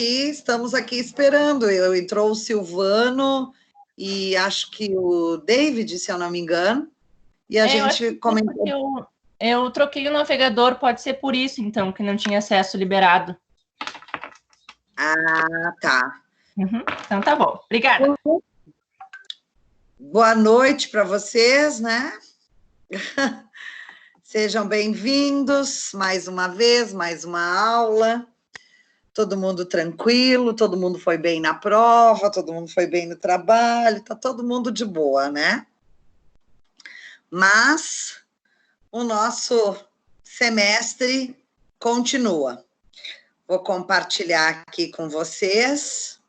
estamos aqui esperando. Eu entrou o Silvano e acho que o David, se eu não me engano, e a gente comentou. Eu troquei o navegador, pode ser por isso, então, que não tinha acesso liberado. Ah, tá. Então tá bom. Obrigada. Boa noite para vocês, né? Sejam bem-vindos mais uma vez, mais uma aula. Todo mundo tranquilo, todo mundo foi bem na prova, todo mundo foi bem no trabalho, tá todo mundo de boa, né? Mas o nosso semestre continua. Vou compartilhar aqui com vocês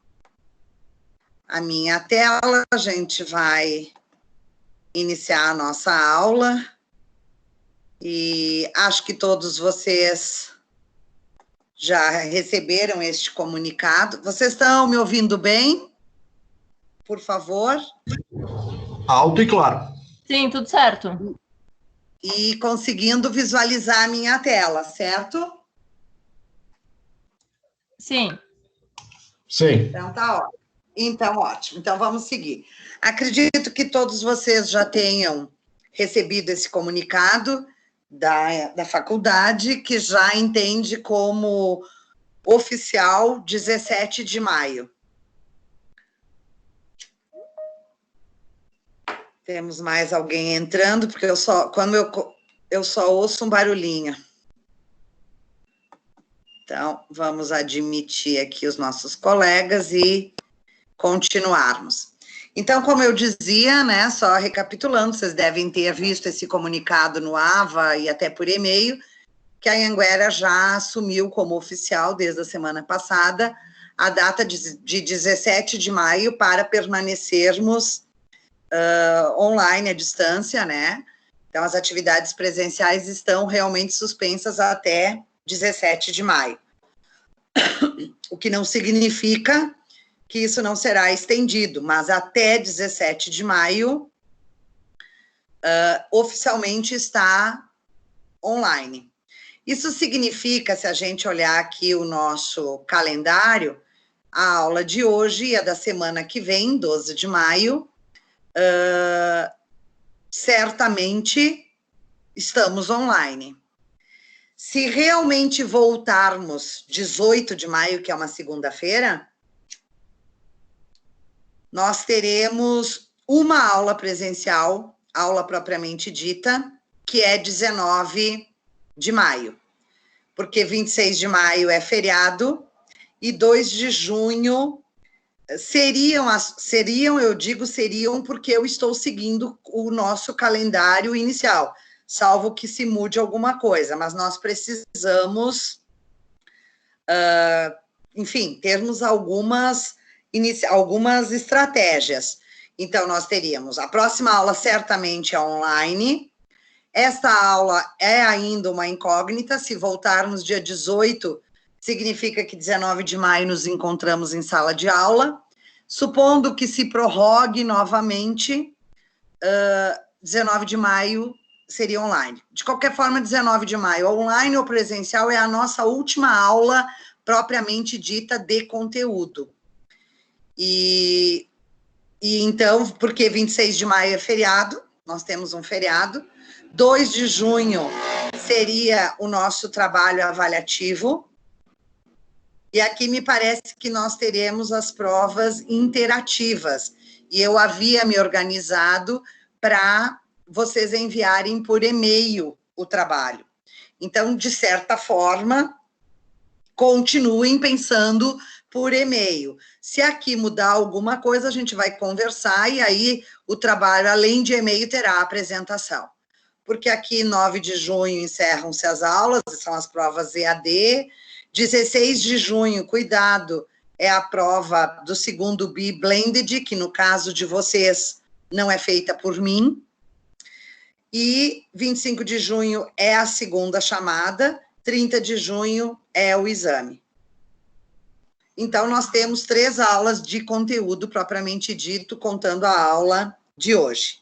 a minha tela, a gente vai iniciar a nossa aula e acho que todos vocês já receberam este comunicado. Vocês estão me ouvindo bem? Por favor. Alto e claro. Sim, tudo certo. E conseguindo visualizar a minha tela, certo? Sim. Sim. Então tá ótimo. Então, ótimo. Então, vamos seguir. Acredito que todos vocês já tenham recebido esse comunicado da faculdade, que já entende como oficial 17 de maio. Temos mais alguém entrando, porque eu só ouço um barulhinho. Então, vamos admitir aqui os nossos colegas e continuarmos. Então, como eu dizia, né, só recapitulando, vocês devem ter visto esse comunicado no AVA e até por e-mail, que a Anhanguera já assumiu como oficial, desde a semana passada, a data de 17 de maio para permanecermos online, à distância, né? Então, as atividades presenciais estão realmente suspensas até 17 de maio. O que não significa que isso não será estendido, mas até 17 de maio, oficialmente está online. Isso significa, se a gente olhar aqui o nosso calendário, a aula de hoje e a da semana que vem, 12 de maio, certamente estamos online. Se realmente voltarmos 18 de maio, que é uma segunda-feira, nós teremos uma aula presencial, aula propriamente dita, que é 19 de maio, porque 26 de maio é feriado e 2 de junho seriam, eu digo seriam porque eu estou seguindo o nosso calendário inicial, salvo que se mude alguma coisa, mas nós precisamos, enfim, termos algumas estratégias. Então, nós teríamos, a próxima aula certamente é online, esta aula é ainda uma incógnita, se voltarmos dia 18, significa que 19 de maio nos encontramos em sala de aula, supondo que se prorrogue novamente, 19 de maio seria online. De qualquer forma, 19 de maio, online ou presencial, é a nossa última aula propriamente dita de conteúdo. E então, porque 26 de maio é feriado, nós temos um feriado, 2 de junho seria o nosso trabalho avaliativo, e aqui me parece que nós teremos as provas interativas, e eu havia me organizado para vocês enviarem por e-mail o trabalho. Então, de certa forma, continuem pensando por e-mail. Se aqui mudar alguma coisa, a gente vai conversar e aí o trabalho, além de e-mail, terá a apresentação. Porque aqui, 9 de junho, encerram-se as aulas, são as provas EAD. 16 de junho, cuidado, é a prova do segundo BI Blended, que no caso de vocês não é feita por mim. E 25 de junho é a segunda chamada, 30 de junho é o exame. Então, nós temos 3 aulas de conteúdo propriamente dito, contando a aula de hoje.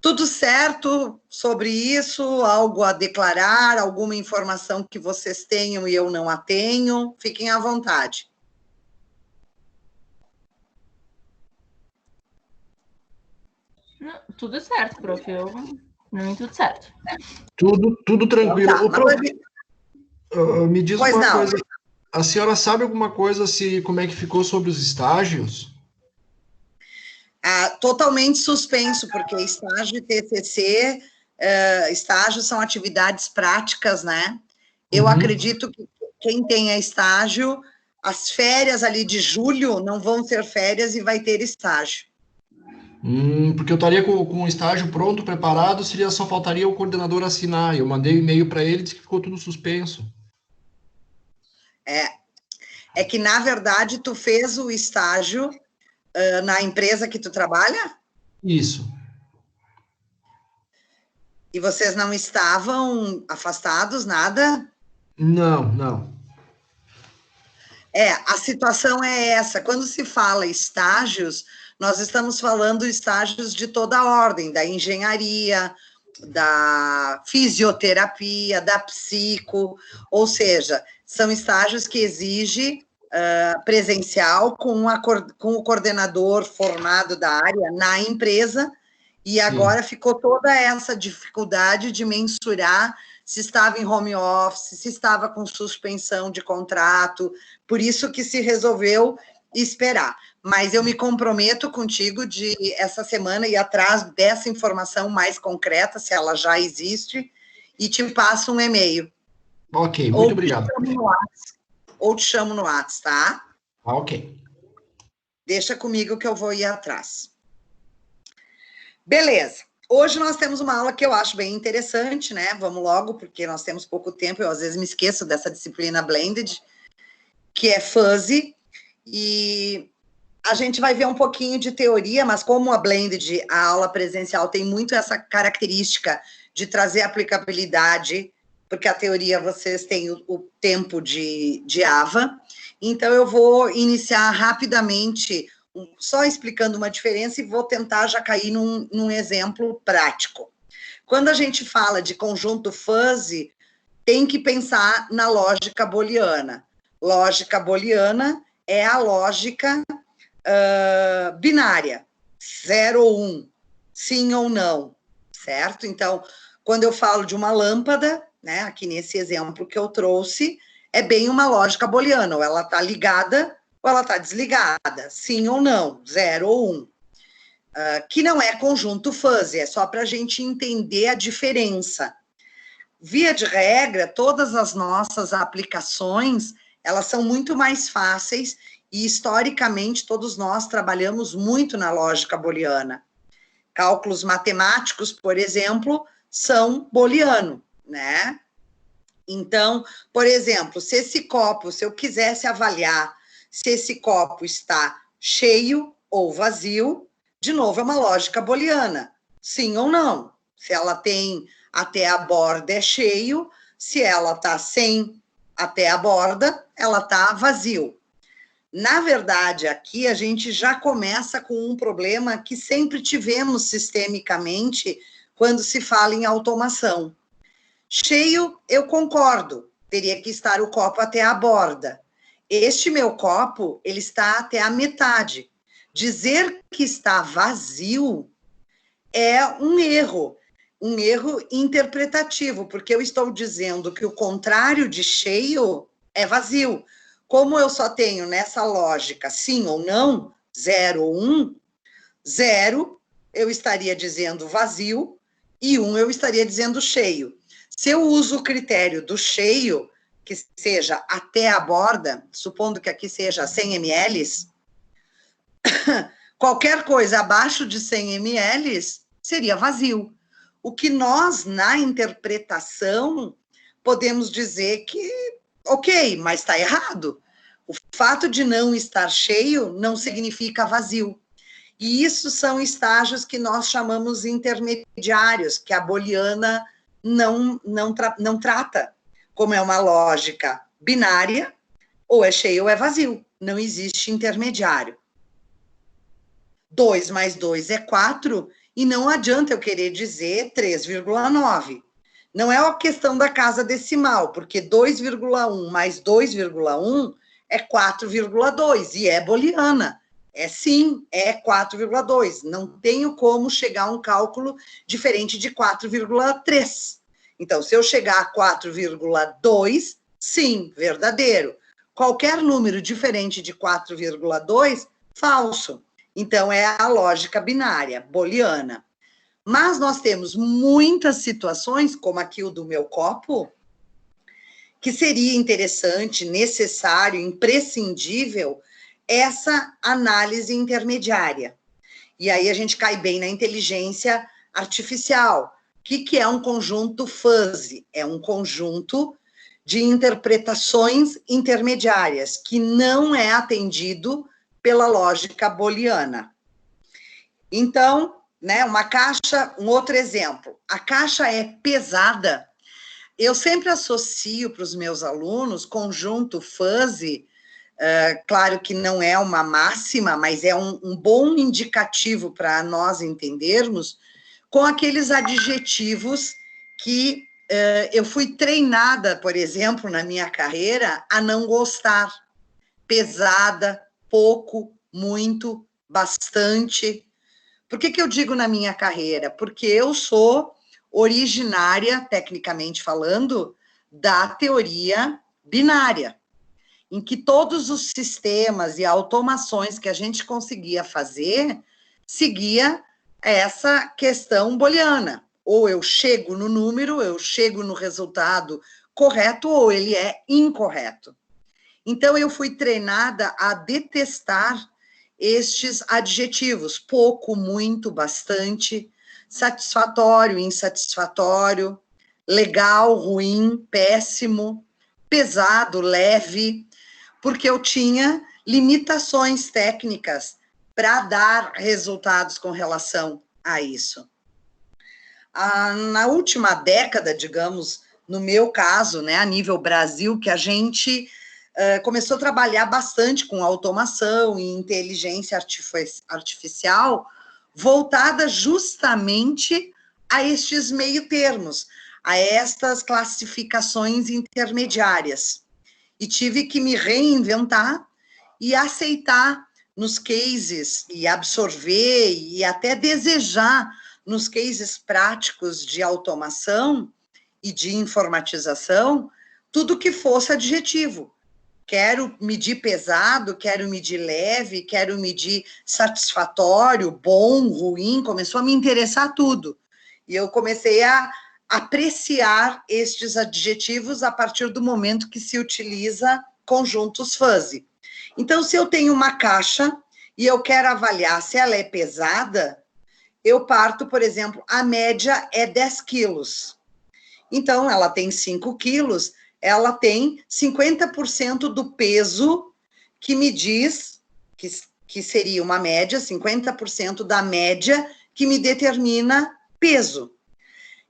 Tudo certo sobre isso? Algo a declarar? Alguma informação que vocês tenham e eu não a tenho? Fiquem à vontade. Não, tudo certo, prof. Pra mim, tudo certo. Tudo tranquilo. Então, tá, Me diz pois uma não. coisa. A senhora sabe alguma coisa como é que ficou sobre os estágios? Totalmente suspenso, porque estágio e TCC, estágios são atividades práticas, né? Eu acredito que quem tenha estágio, as férias ali de julho não vão ser férias e vai ter estágio. Porque eu estaria com o estágio pronto, preparado, só faltaria o coordenador assinar. Eu mandei um e-mail para ele e disse que ficou tudo suspenso. É que, na verdade, tu fez o estágio na empresa que tu trabalha? Isso. E vocês não estavam afastados, nada? Não. A situação é essa. Quando se fala estágios, nós estamos falando estágios de toda a ordem, da engenharia, da fisioterapia, da psico, ou seja, são estágios que exigem presencial com o coordenador formado da área na empresa, e agora ficou toda essa dificuldade de mensurar se estava em home office, se estava com suspensão de contrato, por isso que se resolveu esperar. Mas eu me comprometo contigo de, essa semana, ir atrás dessa informação mais concreta, se ela já existe, e te passo um e-mail. Ok, muito obrigado. Ou te chamo no WhatsApp, tá? Ok. Deixa comigo que eu vou ir atrás. Beleza. Hoje nós temos uma aula que eu acho bem interessante, né? Vamos logo, porque nós temos pouco tempo, eu às vezes me esqueço dessa disciplina blended, que é fuzzy, e a gente vai ver um pouquinho de teoria, mas como a blended, a aula presencial tem muito essa característica de trazer aplicabilidade, porque a teoria vocês têm o tempo de AVA, então eu vou iniciar rapidamente, só explicando uma diferença, e vou tentar já cair num exemplo prático. Quando a gente fala de conjunto fuzzy, tem que pensar na lógica booleana. Lógica booleana é a lógica binária, 0 ou 1, sim ou não, certo? Então, quando eu falo de uma lâmpada, né, aqui nesse exemplo que eu trouxe, é bem uma lógica booleana, ou ela está ligada ou ela está desligada, sim ou não, 0 ou 1. Que não é conjunto fuzzy, é só para a gente entender a diferença. Via de regra, todas as nossas aplicações, elas são muito mais fáceis e, historicamente, todos nós trabalhamos muito na lógica booleana. Cálculos matemáticos, por exemplo, são booleano, né? Então, por exemplo, se eu quisesse avaliar se esse copo está cheio ou vazio, de novo, é uma lógica booleana, sim ou não. Se ela tem até a borda, é cheio, se ela está sem até a borda, ela está vazio. Na verdade, aqui a gente já começa com um problema que sempre tivemos sistemicamente quando se fala em automação. Cheio, eu concordo, teria que estar o copo até a borda. Este meu copo, ele está até a metade. Dizer que está vazio é um erro interpretativo, porque eu estou dizendo que o contrário de cheio é vazio. Como eu só tenho nessa lógica sim ou não, 0 ou 1, 0 eu estaria dizendo vazio e 1 eu estaria dizendo cheio. Se eu uso o critério do cheio, que seja até a borda, supondo que aqui seja 100 ml, qualquer coisa abaixo de 100 ml seria vazio. O que nós, na interpretação, podemos dizer que, ok, mas está errado. O fato de não estar cheio não significa vazio. E isso são estágios que nós chamamos intermediários, que a booleana não trata, como é uma lógica binária, ou é cheio ou é vazio, não existe intermediário. 2 mais 2 é 4, e não adianta eu querer dizer 3,9. Não é a questão da casa decimal, porque 2,1 mais 2,1 é 4,2, e é booleana. Sim, é 4,2. Não tenho como chegar a um cálculo diferente de 4,3. Então, se eu chegar a 4,2, sim, verdadeiro. Qualquer número diferente de 4,2, falso. Então, é a lógica binária, booleana. Mas nós temos muitas situações, como aqui o do meu copo, que seria interessante, necessário, imprescindível, essa análise intermediária. E aí a gente cai bem na inteligência artificial. O que é um conjunto fuzzy? É um conjunto de interpretações intermediárias, que não é atendido pela lógica booleana. Então, né, uma caixa, um outro exemplo. A caixa é pesada. Eu sempre associo para os meus alunos conjunto fuzzy. Claro que não é uma máxima, mas é um bom indicativo para nós entendermos, com aqueles adjetivos que eu fui treinada, por exemplo, na minha carreira, a não gostar. Pesada, pouco, muito, bastante. Por que eu digo na minha carreira? Porque eu sou originária, tecnicamente falando, da teoria binária, em que todos os sistemas e automações que a gente conseguia fazer seguia essa questão booleana. Ou eu chego no número, eu chego no resultado correto, ou ele é incorreto. Então, eu fui treinada a detestar estes adjetivos: pouco, muito, bastante, satisfatório, insatisfatório, legal, ruim, péssimo, pesado, leve, porque eu tinha limitações técnicas para dar resultados com relação a isso. Na última década, digamos, no meu caso, né, a nível Brasil, que a gente começou a trabalhar bastante com automação e inteligência artificial, voltada justamente a estes meio-termos, a estas classificações intermediárias. E tive que me reinventar e aceitar nos cases, e absorver, e até desejar nos cases práticos de automação e de informatização, tudo que fosse adjetivo. Quero medir pesado, quero medir leve, quero medir satisfatório, bom, ruim, começou a me interessar tudo. E eu comecei a apreciar estes adjetivos a partir do momento que se utiliza conjuntos fuzzy. Então, se eu tenho uma caixa e eu quero avaliar se ela é pesada, eu parto, por exemplo, a média é 10 quilos. Então, ela tem 5 quilos, ela tem 50% do peso que me diz, que seria uma média, 50% da média que me determina peso.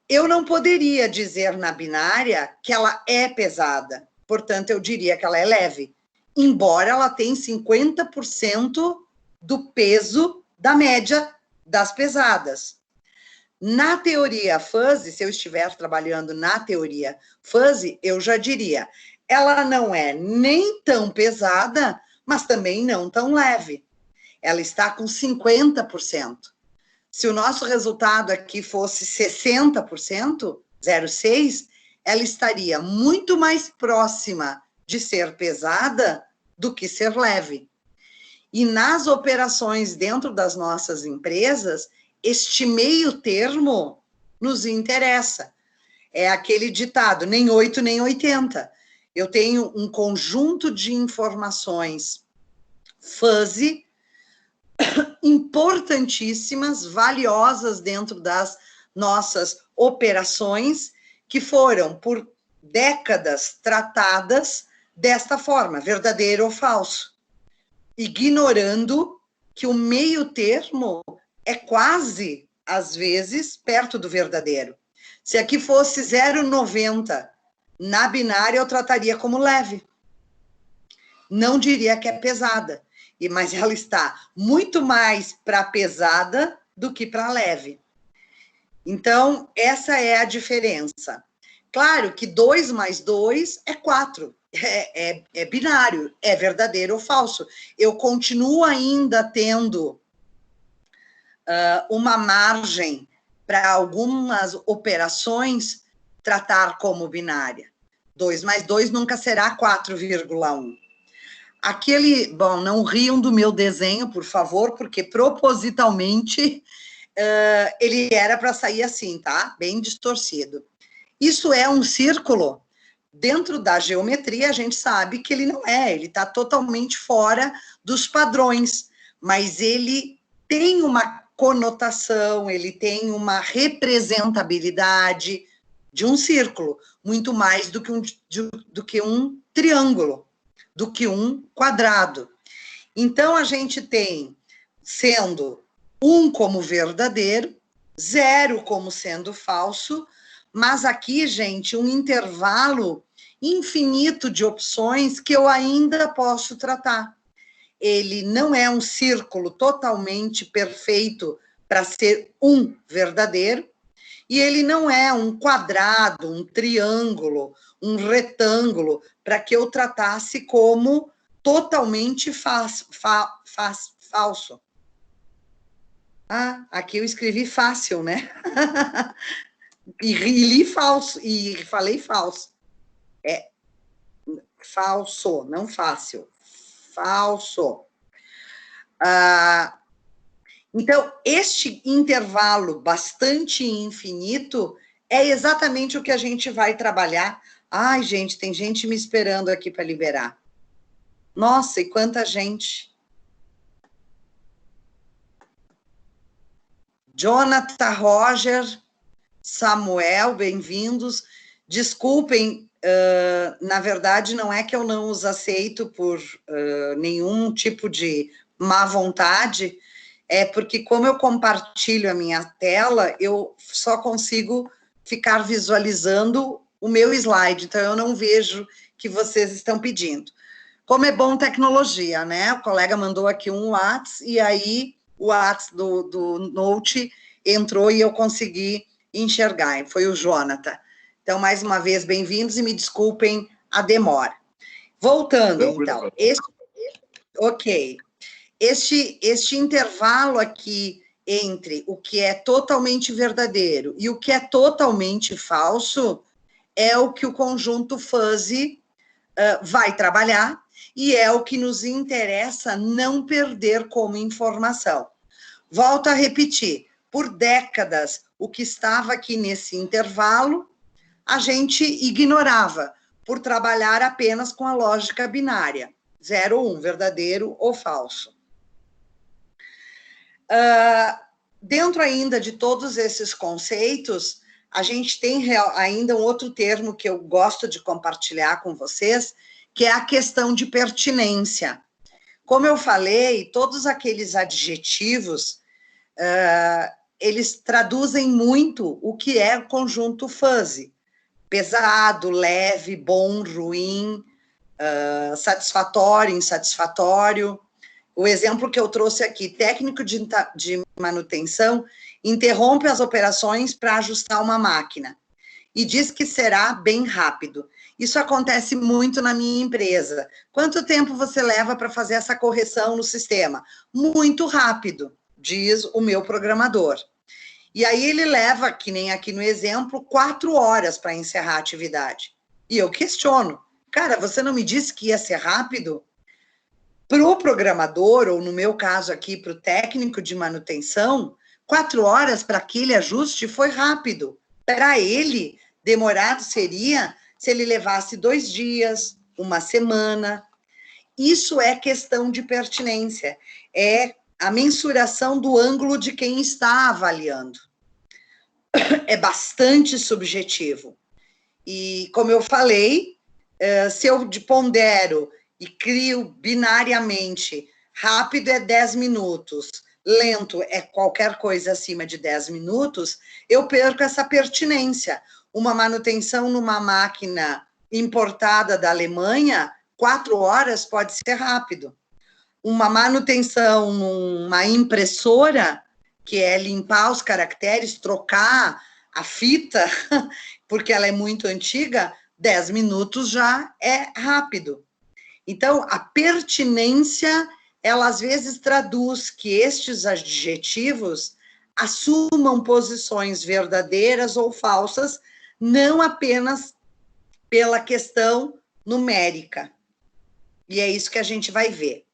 Eu não poderia dizer na binária que ela é pesada, portanto, eu diria que ela é leve, embora ela tenha 50% do peso da média das pesadas. Na teoria fuzzy, se eu estiver trabalhando na teoria fuzzy, eu já diria, ela não é nem tão pesada, mas também não tão leve. Ela está com 50%. Se o nosso resultado aqui fosse 60%, 0,6, ela estaria muito mais próxima de ser pesada do que ser leve. E nas operações dentro das nossas empresas, este meio termo nos interessa. É aquele ditado, nem 8 nem 80. Eu tenho um conjunto de informações fuzzy, importantíssimas, valiosas dentro das nossas operações, que foram por décadas tratadas desta forma, verdadeiro ou falso, ignorando que o meio termo é quase, às vezes, perto do verdadeiro. Se aqui fosse 0,90, na binária eu trataria como leve. Não diria que é pesada, mas ela está muito mais para pesada do que para leve. Então, essa é a diferença. Claro que 2 mais 2 é 4. é binário, é verdadeiro ou falso. Eu continuo ainda tendo uma margem para algumas operações tratar como binária. 2 mais 2 nunca será 4,1. Bom, não riam do meu desenho, por favor, porque propositalmente ele era para sair assim, tá? Bem distorcido. Isso é um círculo? Dentro da geometria, a gente sabe que ele não é, ele está totalmente fora dos padrões, mas ele tem uma conotação, ele tem uma representabilidade de um círculo, muito mais do que um triângulo, do que um quadrado. Então, a gente tem sendo 1 como verdadeiro, 0 como sendo falso, mas aqui, gente, um intervalo infinito de opções que eu ainda posso tratar. Ele não é um círculo totalmente perfeito para ser um verdadeiro, e ele não é um quadrado, um triângulo, um retângulo, para que eu tratasse como totalmente falso. Ah, aqui eu escrevi fácil, né? E li falso, e falei falso. É falso, não fácil. Falso. Então, este intervalo bastante infinito é exatamente o que a gente vai trabalhar. Ai, gente, tem gente me esperando aqui para liberar. Nossa, e quanta gente. Jonathan, Roger, Samuel, bem-vindos. Desculpem, na verdade, não é que eu não os aceito por nenhum tipo de má vontade, é porque como eu compartilho a minha tela, eu só consigo ficar visualizando o meu slide, então eu não vejo que vocês estão pedindo. Como é bom tecnologia, né? O colega mandou aqui um WhatsApp, e aí o WhatsApp do Note entrou e eu consegui enxergar, foi o Jonathan. Então, mais uma vez, bem-vindos e me desculpem a demora. Voltando, então, este intervalo aqui entre o que é totalmente verdadeiro e o que é totalmente falso é o que o conjunto fuzzy vai trabalhar e é o que nos interessa não perder como informação. Volto a repetir, por décadas, o que estava aqui nesse intervalo, a gente ignorava, por trabalhar apenas com a lógica binária, 0 ou 1, verdadeiro ou falso. Dentro ainda de todos esses conceitos, a gente tem ainda um outro termo que eu gosto de compartilhar com vocês, que é a questão de pertinência. Como eu falei, todos aqueles adjetivos, eles traduzem muito o que é o conjunto fuzzy. Pesado, leve, bom, ruim, satisfatório, insatisfatório. O exemplo que eu trouxe aqui, técnico de manutenção interrompe as operações para ajustar uma máquina e diz que será bem rápido. Isso acontece muito na minha empresa. Quanto tempo você leva para fazer essa correção no sistema? Muito rápido, diz o meu programador. E aí ele leva, que nem aqui no exemplo, 4 horas para encerrar a atividade. E eu questiono, cara, você não me disse que ia ser rápido? Para o programador, ou no meu caso aqui, para o técnico de manutenção, 4 horas para aquele ajuste foi rápido. Para ele, demorado seria se ele levasse 2 dias, 1 semana. Isso é questão de pertinência, é a mensuração do ângulo de quem está avaliando. É bastante subjetivo. E, como eu falei, se eu pondero e crio binariamente, rápido é 10 minutos, lento é qualquer coisa acima de 10 minutos, eu perco essa pertinência. Uma manutenção numa máquina importada da Alemanha, 4 horas pode ser rápido. Uma manutenção numa impressora, que é limpar os caracteres, trocar a fita, porque ela é muito antiga, 10 minutos já é rápido. Então, a pertinência, ela às vezes traduz que estes adjetivos assumam posições verdadeiras ou falsas, não apenas pela questão numérica. E é isso que a gente vai ver.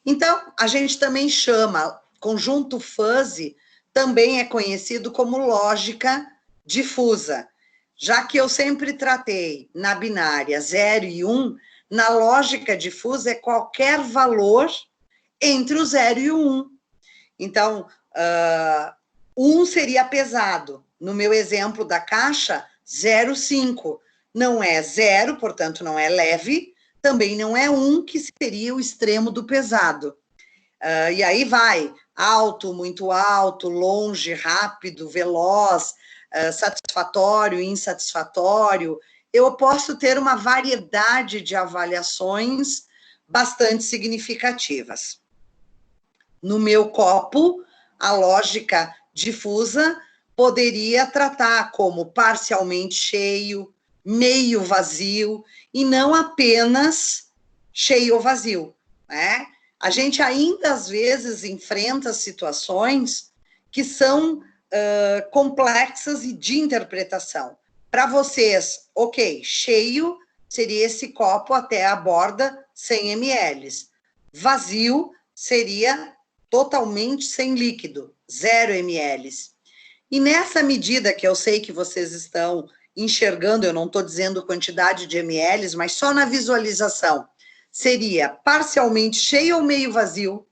Então, a gente também chama, conjunto fuzzy, também é conhecido como lógica difusa. Já que eu sempre tratei na binária 0 e 1, na lógica difusa é qualquer valor entre o 0 e o 1. Então, 1 seria pesado. No meu exemplo da caixa, 0,5. Não é 0, portanto, não é leve. Também não é 1, que seria o extremo do pesado. E aí vai alto, muito alto, longe, rápido, veloz, satisfatório, insatisfatório. Eu posso ter uma variedade de avaliações bastante significativas. No meu copo, a lógica difusa poderia tratar como parcialmente cheio, meio vazio, e não apenas cheio ou vazio, né? A gente ainda, às vezes, enfrenta situações que são complexas e de interpretação. Para vocês, ok, cheio seria esse copo até a borda, 100 ml. Vazio seria totalmente sem líquido, 0 ml. E nessa medida que eu sei que vocês estão enxergando, eu não estou dizendo quantidade de ml, mas só na visualização, seria parcialmente cheio ou meio vazio?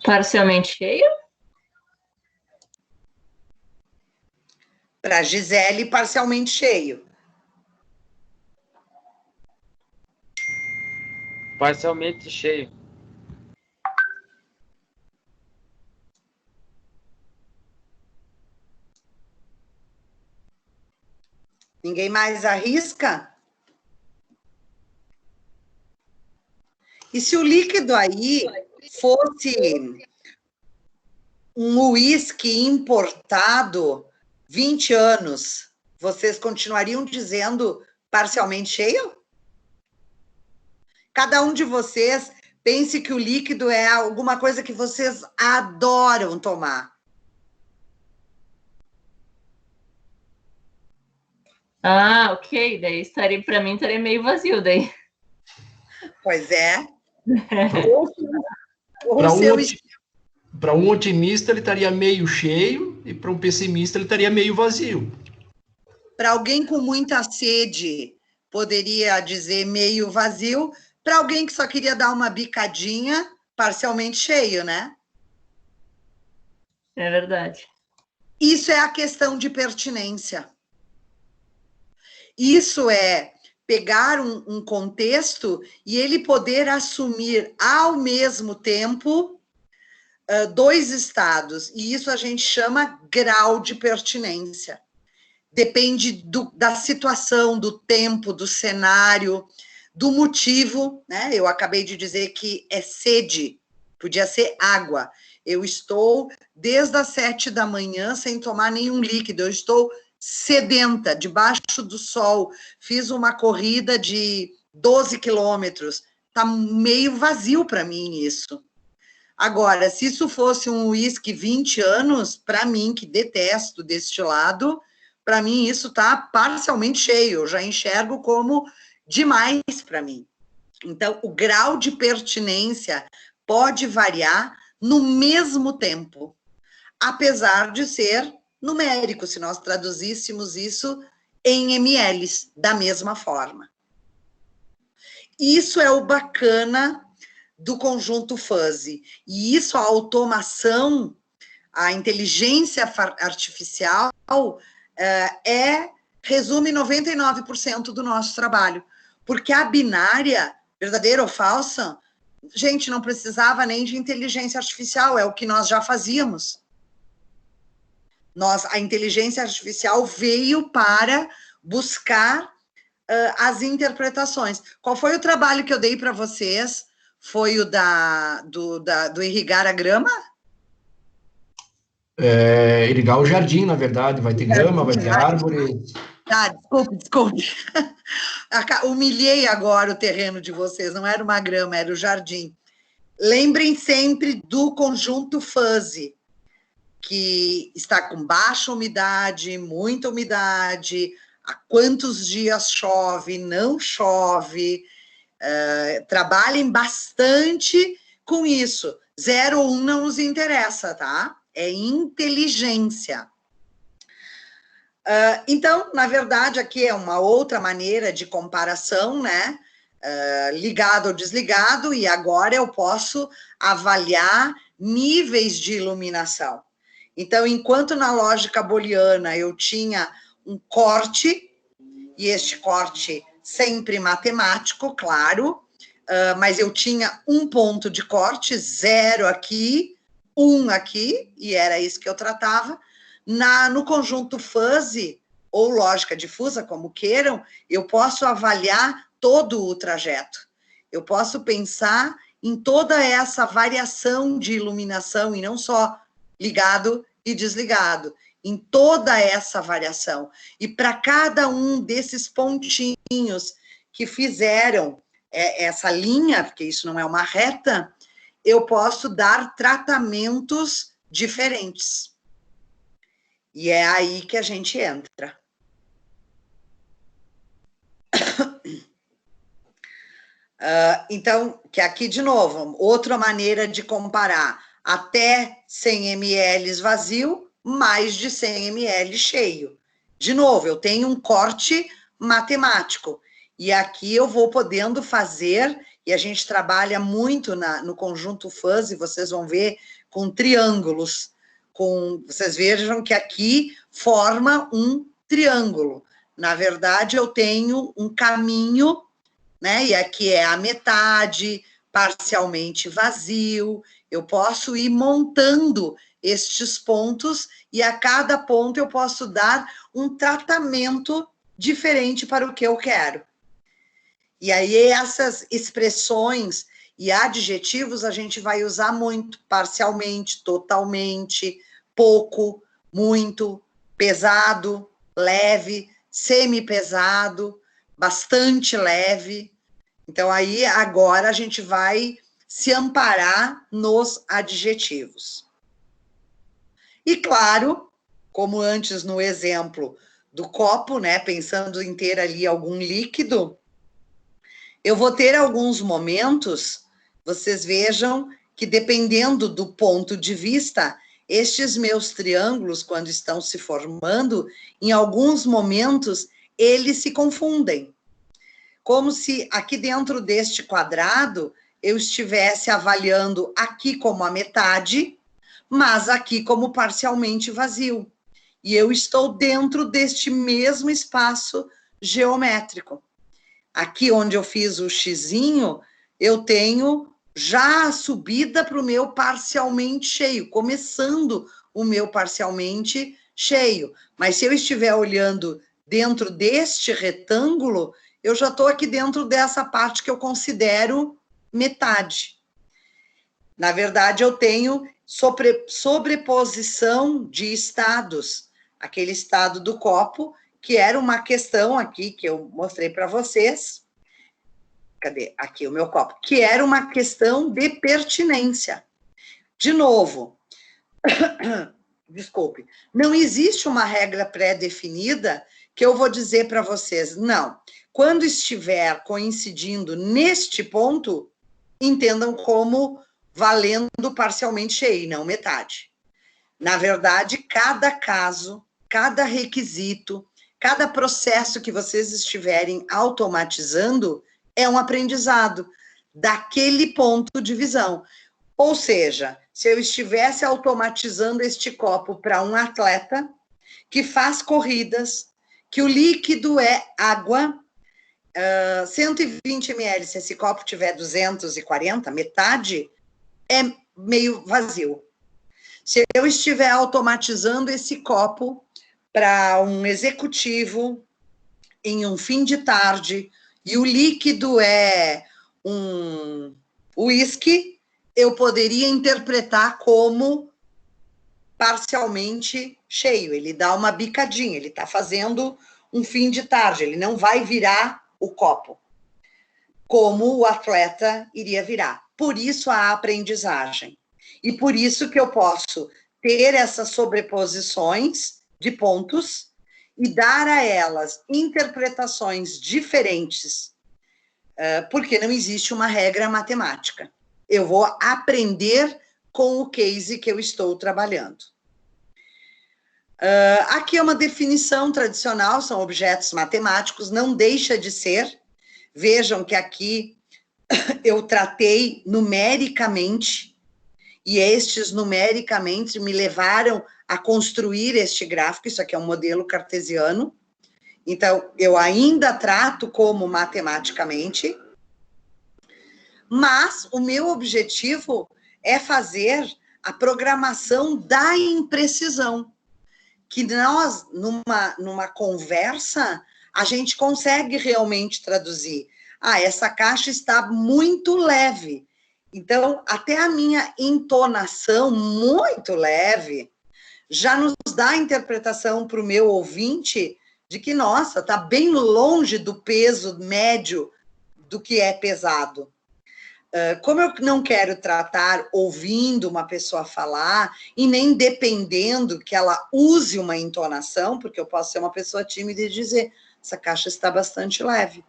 Parcialmente cheio? Para Gisele, parcialmente cheio. Parcialmente cheio. Ninguém mais arrisca? E se o líquido aí fosse um uísque importado 20 anos, vocês continuariam dizendo parcialmente cheio? Cada um de vocês pense que o líquido é alguma coisa que vocês adoram tomar. Ah, ok. Daí estaria, para mim, estaria meio vazio daí. Pois é. Para um otimista, ele estaria meio cheio, e para um pessimista, ele estaria meio vazio. Para alguém com muita sede, poderia dizer meio vazio. Para alguém que só queria dar uma bicadinha, parcialmente cheio, né? É verdade. Isso é a questão de pertinência. Isso é pegar um contexto e ele poder assumir ao mesmo tempo dois estados. E isso a gente chama grau de pertinência. Depende da situação, do tempo, do cenário, do motivo, né? Eu acabei de dizer que é sede, podia ser água. Eu estou desde as 7 da manhã sem tomar nenhum líquido, eu estou sedenta, debaixo do sol, fiz uma corrida de 12 quilômetros, tá meio vazio para mim isso. Agora, se isso fosse um uísque 20 anos, para mim, que detesto destilado, para mim isso tá parcialmente cheio, eu já enxergo como demais para mim. Então, o grau de pertinência pode variar no mesmo tempo, apesar de ser numérico, se nós traduzíssemos isso em ml, da mesma forma. Isso é o bacana do conjunto fuzzy. E isso, a automação, a inteligência artificial, resume 99% do nosso trabalho. Porque a binária, verdadeira ou falsa, gente, não precisava nem de inteligência artificial, é o que nós já fazíamos. A inteligência artificial veio para buscar as interpretações. Qual foi o trabalho que eu dei para vocês? Foi o do irrigar a grama? Irrigar o jardim, na verdade, vai ter grama, vai ter árvore. Ah, desculpe. Humilhei agora o terreno de vocês, não era uma grama, era o jardim. Lembrem sempre do conjunto fuzzy, que está com baixa umidade, muita umidade, há quantos dias chove, não chove. Trabalhem bastante com isso. 0 ou 1 não nos interessa, tá? É inteligência. Então, na verdade, aqui é uma outra maneira de comparação, né? Ligado ou desligado, e agora eu posso avaliar níveis de iluminação. Então, enquanto na lógica booleana eu tinha um corte, e este corte sempre matemático, claro, mas eu tinha um ponto de corte, 0 aqui, 1 aqui, e era isso que eu tratava. No conjunto fuzzy, ou lógica difusa, como queiram, eu posso avaliar todo o trajeto. Eu posso pensar em toda essa variação de iluminação, e não só ligado e desligado, em toda essa variação. E para cada um desses pontinhos que fizeram essa linha, porque isso não é uma reta, eu posso dar tratamentos diferentes. E é aí que a gente entra. Então, que aqui, de novo, outra maneira de comparar. Até 100 ml vazio, mais de 100 ml cheio. De novo, eu tenho um corte matemático. E aqui eu vou podendo fazer, e a gente trabalha muito no conjunto fuzzy, vocês vão ver, com triângulos. Vocês vejam que aqui forma um triângulo. Na verdade, eu tenho um caminho, né? E aqui é a metade, parcialmente vazio. Eu posso ir montando estes pontos e a cada ponto eu posso dar um tratamento diferente para o que eu quero. E aí essas expressões e adjetivos a gente vai usar muito, parcialmente, totalmente, pouco, muito, pesado, leve, semi-pesado, bastante leve. Então, aí, agora, a gente vai se amparar nos adjetivos. E, claro, como antes no exemplo do copo, né, pensando em ter ali algum líquido, eu vou ter alguns momentos, vocês vejam que dependendo do ponto de vista, estes meus triângulos, quando estão se formando, em alguns momentos, eles se confundem. Como se aqui dentro deste quadrado, eu estivesse avaliando aqui como a metade, mas aqui como parcialmente vazio. E eu estou dentro deste mesmo espaço geométrico. Aqui onde eu fiz o xizinho, eu tenho já a subida para o meu parcialmente cheio, começando o meu parcialmente cheio. Mas se eu estiver olhando dentro deste retângulo, eu já estou aqui dentro dessa parte que eu considero metade. Na verdade, eu tenho sobreposição de estados. Aquele estado do copo, que era uma questão aqui que eu mostrei para vocês. Cadê? Aqui o meu copo. Que era uma questão de pertinência. De novo, desculpe, não existe uma regra pré-definida que eu vou dizer para vocês, não. Quando estiver coincidindo neste ponto, entendam como valendo parcialmente cheio, não metade. Na verdade, cada caso, cada requisito, cada processo que vocês estiverem automatizando é um aprendizado daquele ponto de visão. Ou seja, se eu estivesse automatizando este copo para um atleta que faz corridas, que o líquido é água, 120 ml, se esse copo tiver 240, metade é meio vazio. Se eu estiver automatizando esse copo para um executivo em um fim de tarde e o líquido é um uísque, eu poderia interpretar como parcialmente cheio, ele dá uma bicadinha, ele está fazendo um fim de tarde, ele não vai virar o copo, como o atleta iria virar. Por isso a aprendizagem. E por isso que eu posso ter essas sobreposições de pontos e dar a elas interpretações diferentes, porque não existe uma regra matemática. Eu vou aprender com o case que eu estou trabalhando. Aqui é uma definição tradicional, são objetos matemáticos, não deixa de ser. Vejam que aqui eu tratei numericamente, e estes numericamente me levaram a construir este gráfico. Isso aqui é um modelo cartesiano, então eu ainda trato como matematicamente, mas o meu objetivo é fazer a programação da imprecisão, que nós, numa conversa, a gente consegue realmente traduzir. Essa caixa está muito leve. Então, até a minha entonação muito leve já nos dá a interpretação para o meu ouvinte de que, nossa, está bem longe do peso médio do que é pesado. Como eu não quero tratar ouvindo uma pessoa falar e nem dependendo que ela use uma entonação, porque eu posso ser uma pessoa tímida e dizer, essa caixa está bastante leve.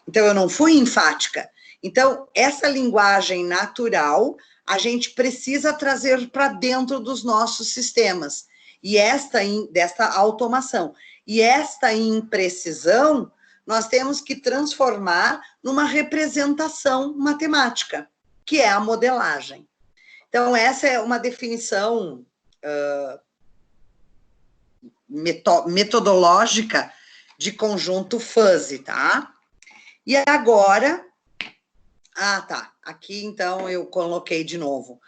Então, eu não fui enfática. Então, essa linguagem natural, a gente precisa trazer para dentro dos nossos sistemas. E desta automação. E esta imprecisão, nós temos que transformar numa representação matemática, que é a modelagem. Então, essa é uma definição metodológica de conjunto fuzzy, tá? E agora... tá. Aqui, então, eu coloquei de novo.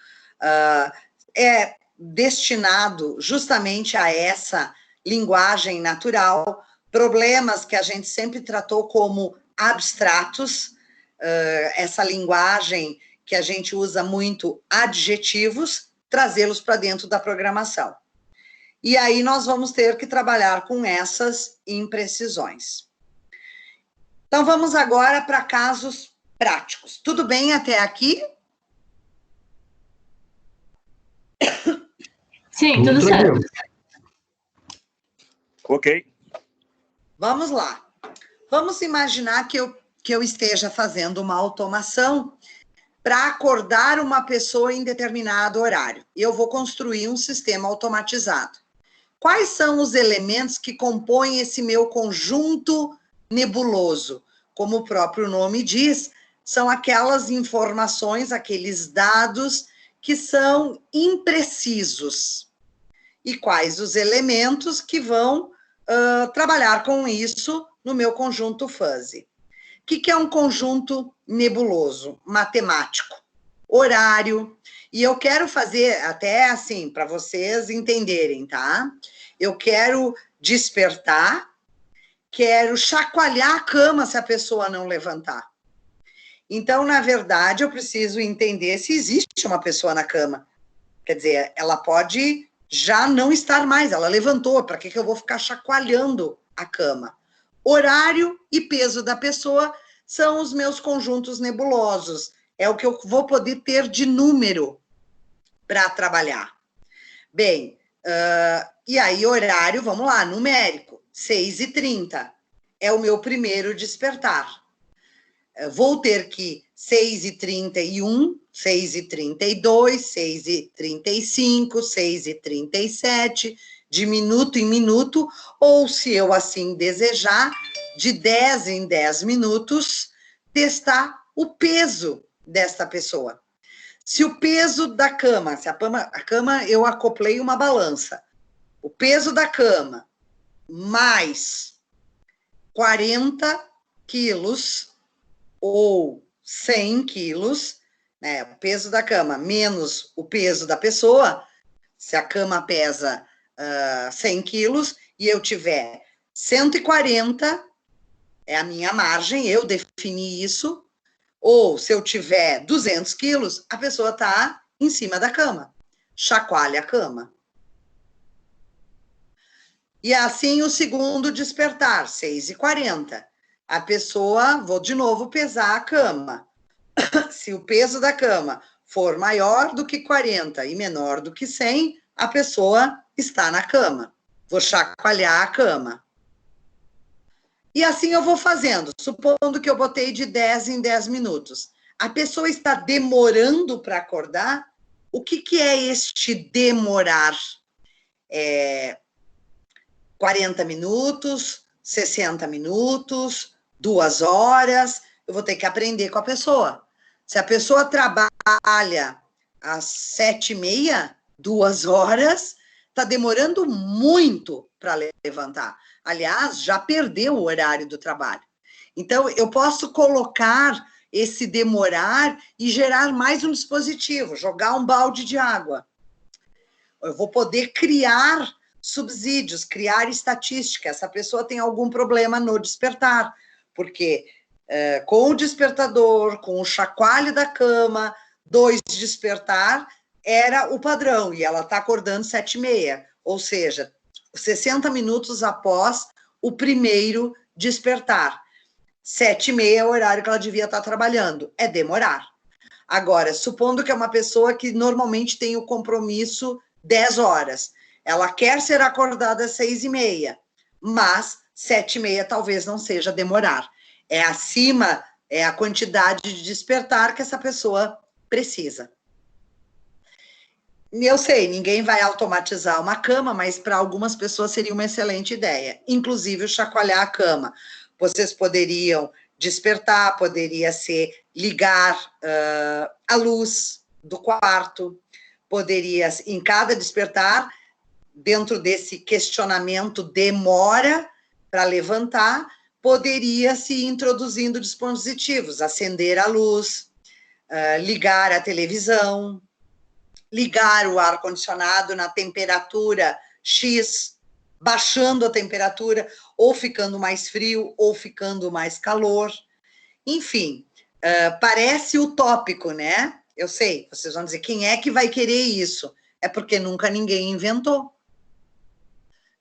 É destinado justamente a essa linguagem natural, problemas que a gente sempre tratou como abstratos, essa linguagem que a gente usa muito adjetivos, trazê-los para dentro da programação. E aí nós vamos ter que trabalhar com essas imprecisões. Então, vamos agora para casos práticos. Tudo bem até aqui? Sim, tudo certo. Ok. Vamos lá. Vamos imaginar que eu esteja fazendo uma automação para acordar uma pessoa em determinado horário. E eu vou construir um sistema automatizado. Quais são os elementos que compõem esse meu conjunto nebuloso? Como o próprio nome diz, são aquelas informações, aqueles dados que são imprecisos. E quais os elementos que vão trabalhar com isso no meu conjunto fuzzy? O que é um conjunto nebuloso? Matemático. Horário. E eu quero fazer até assim, para vocês entenderem, tá? Eu quero despertar, quero chacoalhar a cama se a pessoa não levantar. Então, na verdade, eu preciso entender se existe uma pessoa na cama. Quer dizer, ela pode já não estar mais, ela levantou, para que eu vou ficar chacoalhando a cama? Horário e peso da pessoa são os meus conjuntos nebulosos, é o que eu vou poder ter de número para trabalhar. Bem, e aí horário, vamos lá, numérico, 6h30, é o meu primeiro despertar. Vou ter que 6h31, 6h32, 6h35, 6h37, de minuto em minuto, ou, se eu assim desejar, de 10 em 10 minutos, testar o peso desta pessoa. Se o peso da cama, se a cama eu acoplei uma balança, o peso da cama mais 40 quilos ou 100 quilos, né, o peso da cama menos o peso da pessoa, se a cama pesa 100 quilos e eu tiver 140, é a minha margem, eu defini isso, ou se eu tiver 200 quilos, a pessoa está em cima da cama, chacoalha a cama. E assim o segundo despertar, 6h40. A pessoa, vou de novo pesar a cama. Se o peso da cama for maior do que 40 e menor do que 100, a pessoa está na cama. Vou chacoalhar a cama. E assim eu vou fazendo, supondo que eu botei de 10 em 10 minutos. A pessoa está demorando para acordar? O que é este demorar? 40 minutos, 60 minutos, 2 horas, eu vou ter que aprender com a pessoa. Se a pessoa trabalha às 7h30, 2 horas, está demorando muito para levantar. Aliás, já perdeu o horário do trabalho. Então, eu posso colocar esse demorar e gerar mais um dispositivo, jogar um balde de água. Eu vou poder criar subsídios, criar estatística. Essa pessoa tem algum problema no despertar, porque com o despertador, com o chacoalho da cama, 2 despertar, era o padrão, e ela está acordando 7h30, ou seja, 60 minutos após o primeiro despertar. 7h30 é o horário que ela devia estar trabalhando, é demorar. Agora, supondo que é uma pessoa que normalmente tem o compromisso 10 horas, ela quer ser acordada às 6h30, mas 7h30 talvez não seja demorar. É acima, é a quantidade de despertar que essa pessoa precisa. Eu sei, ninguém vai automatizar uma cama, mas para algumas pessoas seria uma excelente ideia. Inclusive o chacoalhar a cama. Vocês poderiam despertar, poderia ser ligar a luz do quarto, poderia, em cada despertar, dentro desse questionamento demora para levantar, poderia se introduzindo dispositivos, acender a luz, ligar a televisão, ligar o ar-condicionado na temperatura X, baixando a temperatura, ou ficando mais frio, ou ficando mais calor. Enfim, parece utópico, né? Eu sei, vocês vão dizer, quem é que vai querer isso? É porque nunca ninguém inventou.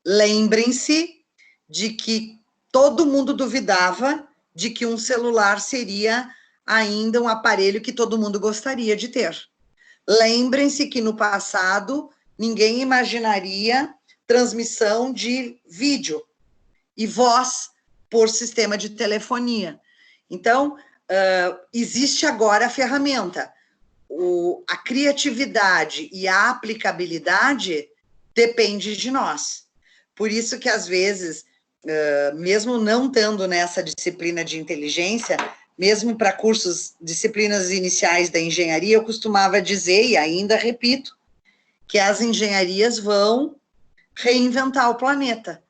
Lembrem-se de que todo mundo duvidava de que um celular seria ainda um aparelho que todo mundo gostaria de ter. Lembrem-se que no passado ninguém imaginaria transmissão de vídeo e voz por sistema de telefonia. Então, existe agora a ferramenta. A criatividade e a aplicabilidade depende de nós. Por isso que, às vezes, mesmo não estando nessa disciplina de inteligência, mesmo para disciplinas iniciais da engenharia, eu costumava dizer, e ainda repito, que as engenharias vão reinventar o planeta,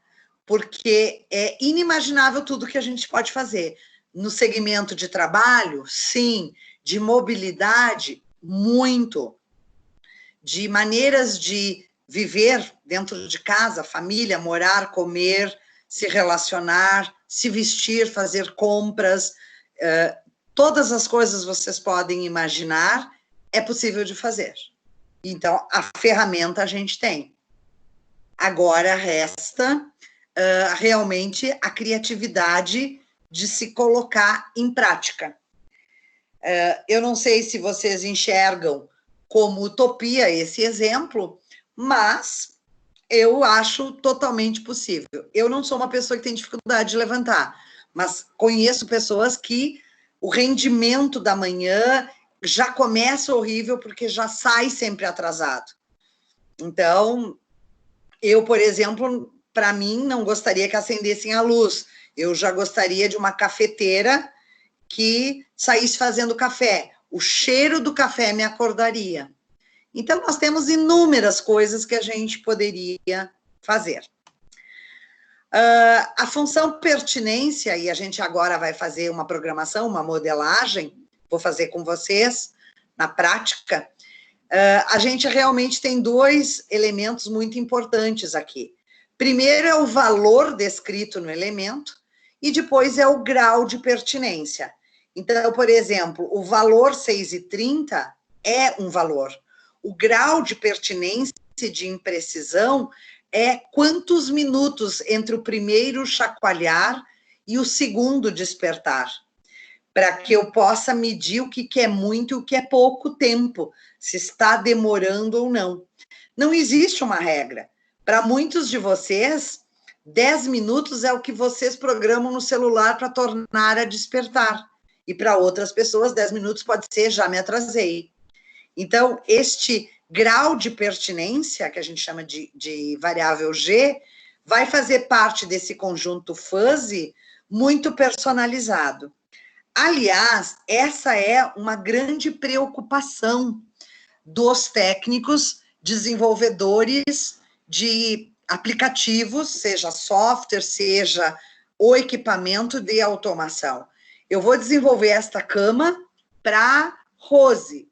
porque é inimaginável tudo que a gente pode fazer. No segmento de trabalho, sim. De mobilidade, muito. De maneiras de viver dentro de casa, família, morar, comer, se relacionar, se vestir, fazer compras, todas as coisas vocês podem imaginar, é possível de fazer. Então, a ferramenta a gente tem. Agora resta realmente a criatividade de se colocar em prática. Eu não sei se vocês enxergam como utopia esse exemplo, mas eu acho totalmente possível. Eu não sou uma pessoa que tem dificuldade de levantar, mas conheço pessoas que o rendimento da manhã já começa horrível porque já sai sempre atrasado. Então, eu, por exemplo, para mim, não gostaria que acendessem a luz. Eu já gostaria de uma cafeteira que saísse fazendo café. O cheiro do café me acordaria. Então, nós temos inúmeras coisas que a gente poderia fazer. A função pertinência, e a gente agora vai fazer uma programação, uma modelagem, vou fazer com vocês, na prática, a gente realmente tem 2 elementos muito importantes aqui. Primeiro é o valor descrito no elemento, e depois é o grau de pertinência. Então, por exemplo, o valor 6h30 é um valor. O grau de pertinência e de imprecisão é quantos minutos entre o primeiro chacoalhar e o segundo despertar, para que eu possa medir o que é muito e o que é pouco tempo, se está demorando ou não. Não existe uma regra. Para muitos de vocês, 10 minutos é o que vocês programam no celular para tornar a despertar. E para outras pessoas, 10 minutos pode ser já me atrasei. Então, este grau de pertinência, que a gente chama de variável G, vai fazer parte desse conjunto fuzzy muito personalizado. Aliás, essa é uma grande preocupação dos técnicos desenvolvedores de aplicativos, seja software, seja o equipamento de automação. Eu vou desenvolver esta cama para Rose,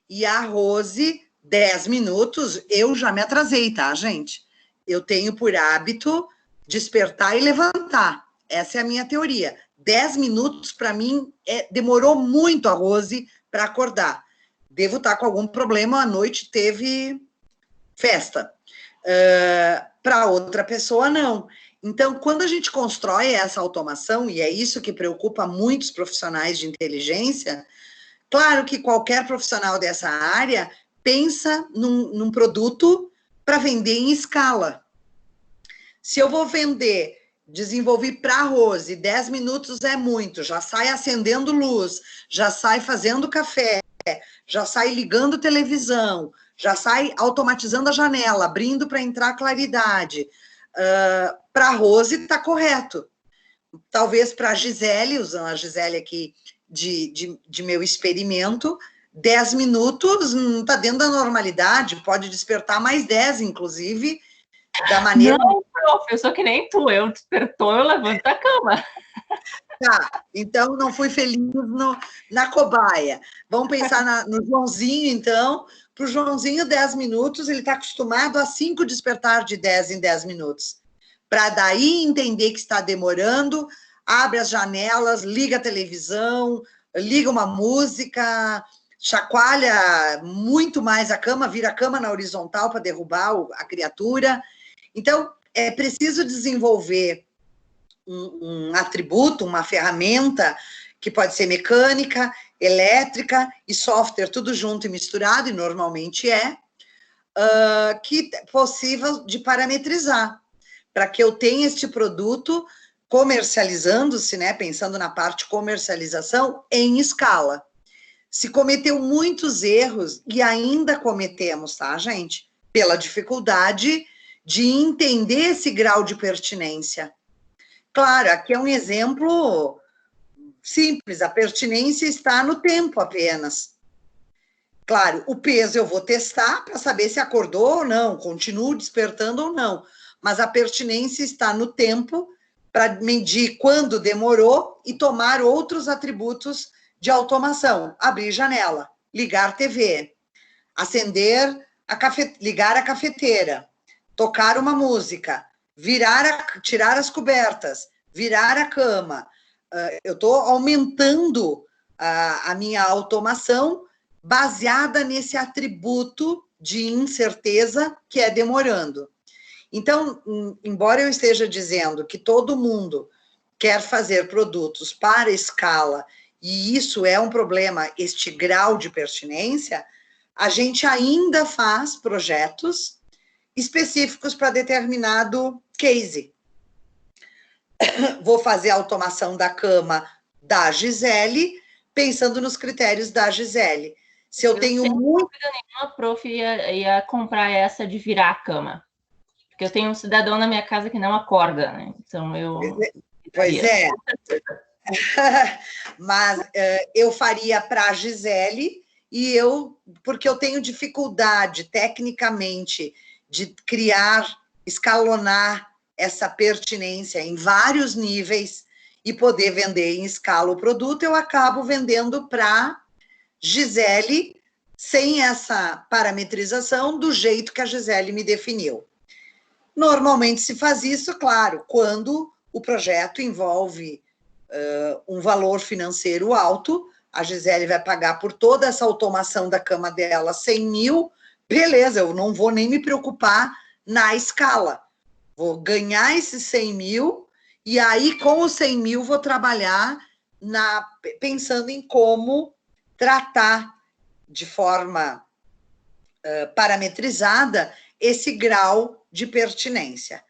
e a Rose, 10 minutos, eu já me atrasei, tá, gente? Eu tenho por hábito despertar e levantar. Essa é a minha teoria. 10 minutos, para mim, demorou muito a Rose para acordar. Devo estar com algum problema, à noite teve festa. Para outra pessoa, não. Então, quando a gente constrói essa automação, e é isso que preocupa muitos profissionais de inteligência, claro que qualquer profissional dessa área pensa num produto para vender em escala. Se eu vou vender, desenvolver para a Rose, 10 minutos é muito, já sai acendendo luz, já sai fazendo café, já sai ligando televisão, já sai automatizando a janela, abrindo para entrar claridade. Para a Rose está correto. Talvez para a Gisele, usando a Gisele aqui de meu experimento, 10 minutos não está dentro da normalidade, pode despertar mais 10, inclusive, da maneira... Não, prof, eu sou que nem tu, eu despertou, eu levanto da cama. Tá, então não fui feliz na cobaia. Vamos pensar no Joãozinho, então. Para o Joãozinho, 10 minutos, ele está acostumado a 5 despertar de 10 em 10 minutos. Para daí entender que está demorando, abre as janelas, liga a televisão, liga uma música, chacoalha muito mais a cama, vira a cama na horizontal para derrubar a criatura. Então, é preciso desenvolver um atributo, uma ferramenta, que pode ser mecânica, elétrica e software, tudo junto e misturado, e normalmente que é possível de parametrizar, para que eu tenha este produto comercializando-se, né, pensando na parte comercialização, em escala. Se cometeu muitos erros, e ainda cometemos, tá, gente? Pela dificuldade de entender esse grau de pertinência. Claro, aqui é um exemplo simples, a pertinência está no tempo apenas. Claro, o peso eu vou testar para saber se acordou ou não, continuo despertando ou não, mas a pertinência está no tempo para medir quando demorou e tomar outros atributos de automação, abrir janela, ligar TV, acender, ligar a cafeteira, tocar uma música, tirar as cobertas, virar a cama. Eu estou aumentando a minha automação baseada nesse atributo de incerteza que é demorando. Então, embora eu esteja dizendo que todo mundo quer fazer produtos para escala, e isso é um problema, este grau de pertinência, a gente ainda faz projetos específicos para determinado case. Vou fazer a automação da cama da Gisele, pensando nos critérios da Gisele. Se eu tenho muito... nenhuma, prof, ia comprar essa de virar a cama. Porque eu tenho um cidadão na minha casa que não acorda, né? Então eu... Pois é. Mas eu faria para a Gisele, porque eu tenho dificuldade, tecnicamente, de criar, escalonar essa pertinência em vários níveis e poder vender em escala o produto, eu acabo vendendo para Gisele sem essa parametrização do jeito que a Gisele me definiu. Normalmente se faz isso, claro, quando o projeto envolve um valor financeiro alto, a Gisele vai pagar por toda essa automação da cama dela 100 mil, beleza, eu não vou nem me preocupar na escala, Vou ganhar esses 100 mil e aí, com os 100 mil, vou trabalhar pensando em como tratar de forma parametrizada esse grau de pertinência.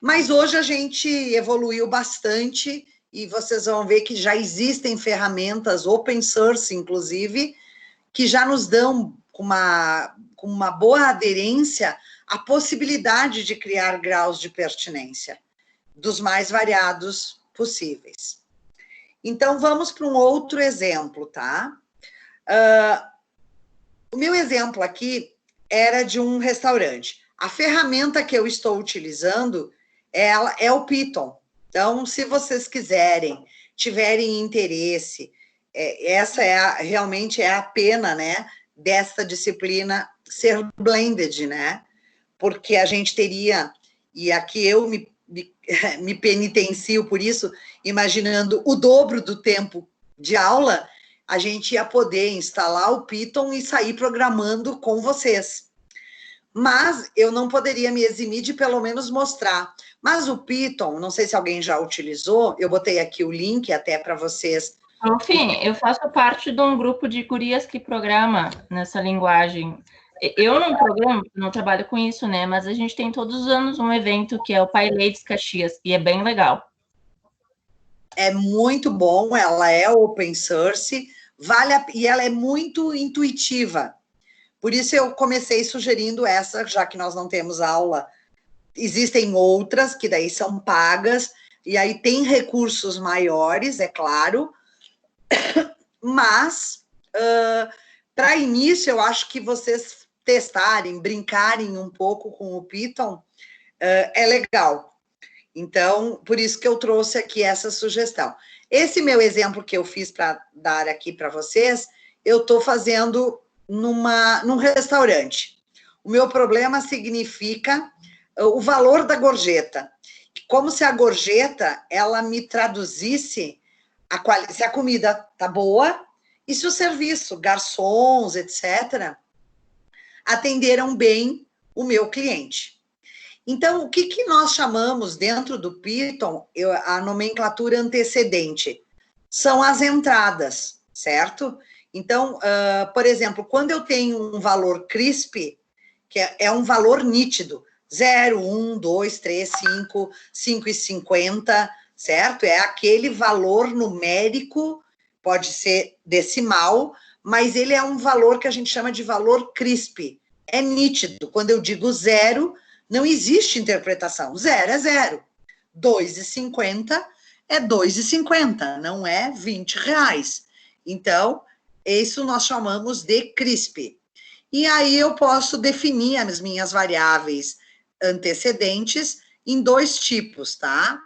Mas hoje a gente evoluiu bastante e vocês vão ver que já existem ferramentas open source, inclusive, que já nos dão com uma boa aderência a possibilidade de criar graus de pertinência dos mais variados possíveis. Então, vamos para um outro exemplo, tá? O meu exemplo aqui era de um restaurante. A ferramenta que eu estou utilizando é o Python. Então, se vocês tiverem interesse, essa realmente é a pena, né, desta disciplina ser blended, né? Porque a gente teria, e aqui eu me penitencio por isso, imaginando o dobro do tempo de aula, a gente ia poder instalar o Python e sair programando com vocês. Mas eu não poderia me eximir de pelo menos mostrar. Mas o Python, não sei se alguém já utilizou, eu botei aqui o link até para vocês. Enfim, eu faço parte de um grupo de gurias que programa nessa linguagem. Eu não programo, não trabalho com isso, né? Mas a gente tem todos os anos um evento que é o PyLadies Caxias, e é bem legal. É muito bom, ela é open source, e ela é muito intuitiva. Por isso eu comecei sugerindo essa, já que nós não temos aula. Existem outras que daí são pagas, e aí tem recursos maiores, é claro, mas para início eu acho que vocês testarem, brincarem um pouco com o Python é legal. Então, por isso que eu trouxe aqui essa sugestão. Esse meu exemplo que eu fiz para dar aqui para vocês, eu estou fazendo num restaurante. O meu problema significa o valor da gorjeta. Como se a gorjeta, ela me traduzisse se a comida tá boa e se o serviço, garçons, etc., atenderam bem o meu cliente. Então, o que nós chamamos dentro do Python, a nomenclatura antecedente, são as entradas, certo? Então, por exemplo, quando eu tenho um valor CRISP, que é um valor nítido, 0, 1, 2, 3, 5, 5,50, certo? É aquele valor numérico, pode ser decimal, mas ele é um valor que a gente chama de valor CRISP. É nítido. Quando eu digo 0, não existe interpretação. 0 é 0. 2,50 é 2,50, não é 20 reais. Então, isso nós chamamos de CRISP. E aí eu posso definir as minhas variáveis antecedentes em 2 tipos, tá?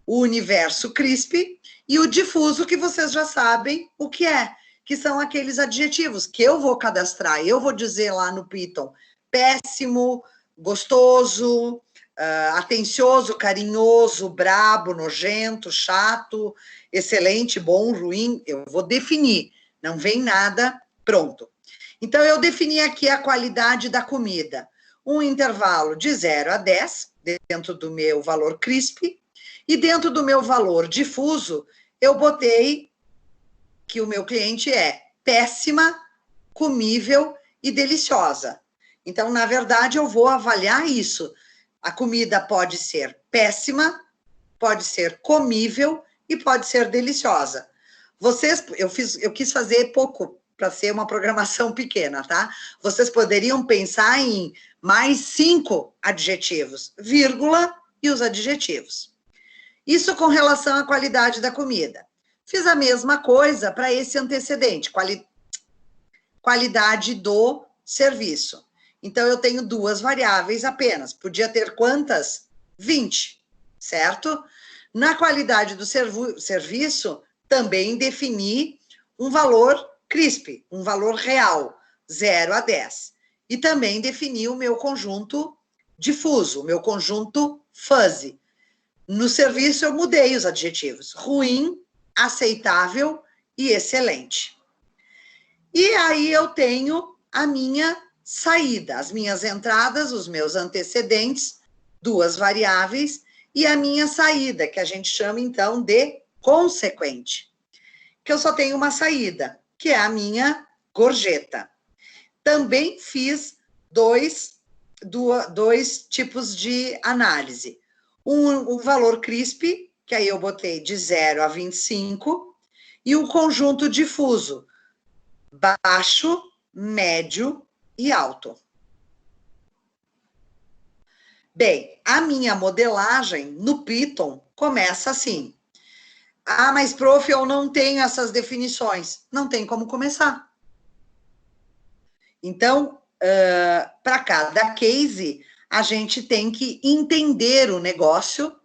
O universo CRISP e o difuso, que vocês já sabem o que é, que são aqueles adjetivos que eu vou cadastrar. Eu vou dizer lá no Python, péssimo, gostoso, atencioso, carinhoso, brabo, nojento, chato, excelente, bom, ruim. Eu vou definir, não vem nada pronto. Então, eu defini aqui a qualidade da comida. Um intervalo de 0 a 10, dentro do meu valor CRISP, e dentro do meu valor difuso, eu botei que o meu cliente é péssima, comível e deliciosa. Então, na verdade, eu vou avaliar isso. A comida pode ser péssima, pode ser comível e pode ser deliciosa. Eu quis fazer pouco para ser uma programação pequena, tá? Vocês poderiam pensar em mais 5 adjetivos, vírgula e os adjetivos. Isso com relação à qualidade da comida. Fiz a mesma coisa para esse antecedente, qualidade do serviço. Então, eu tenho 2 variáveis apenas. Podia ter quantas? 20, certo? Na qualidade do serviço, também defini um valor CRISP, um valor real, 0 a 10. E também defini o meu conjunto difuso, o meu conjunto fuzzy. No serviço, eu mudei os adjetivos. Ruim, aceitável e excelente. E aí eu tenho a minha saída, as minhas entradas, os meus antecedentes, duas variáveis, e a minha saída, que a gente chama, então, de consequente, que eu só tenho uma saída, que é a minha gorjeta. Também fiz dois tipos de análise. O valor CRISP, que aí eu botei de 0 a 25, e o conjunto difuso, baixo, médio e alto. Bem, a minha modelagem no Python começa assim. Ah, mas, prof, eu não tenho essas definições. Não tem como começar. Então, para cada case, a gente tem que entender o negócio,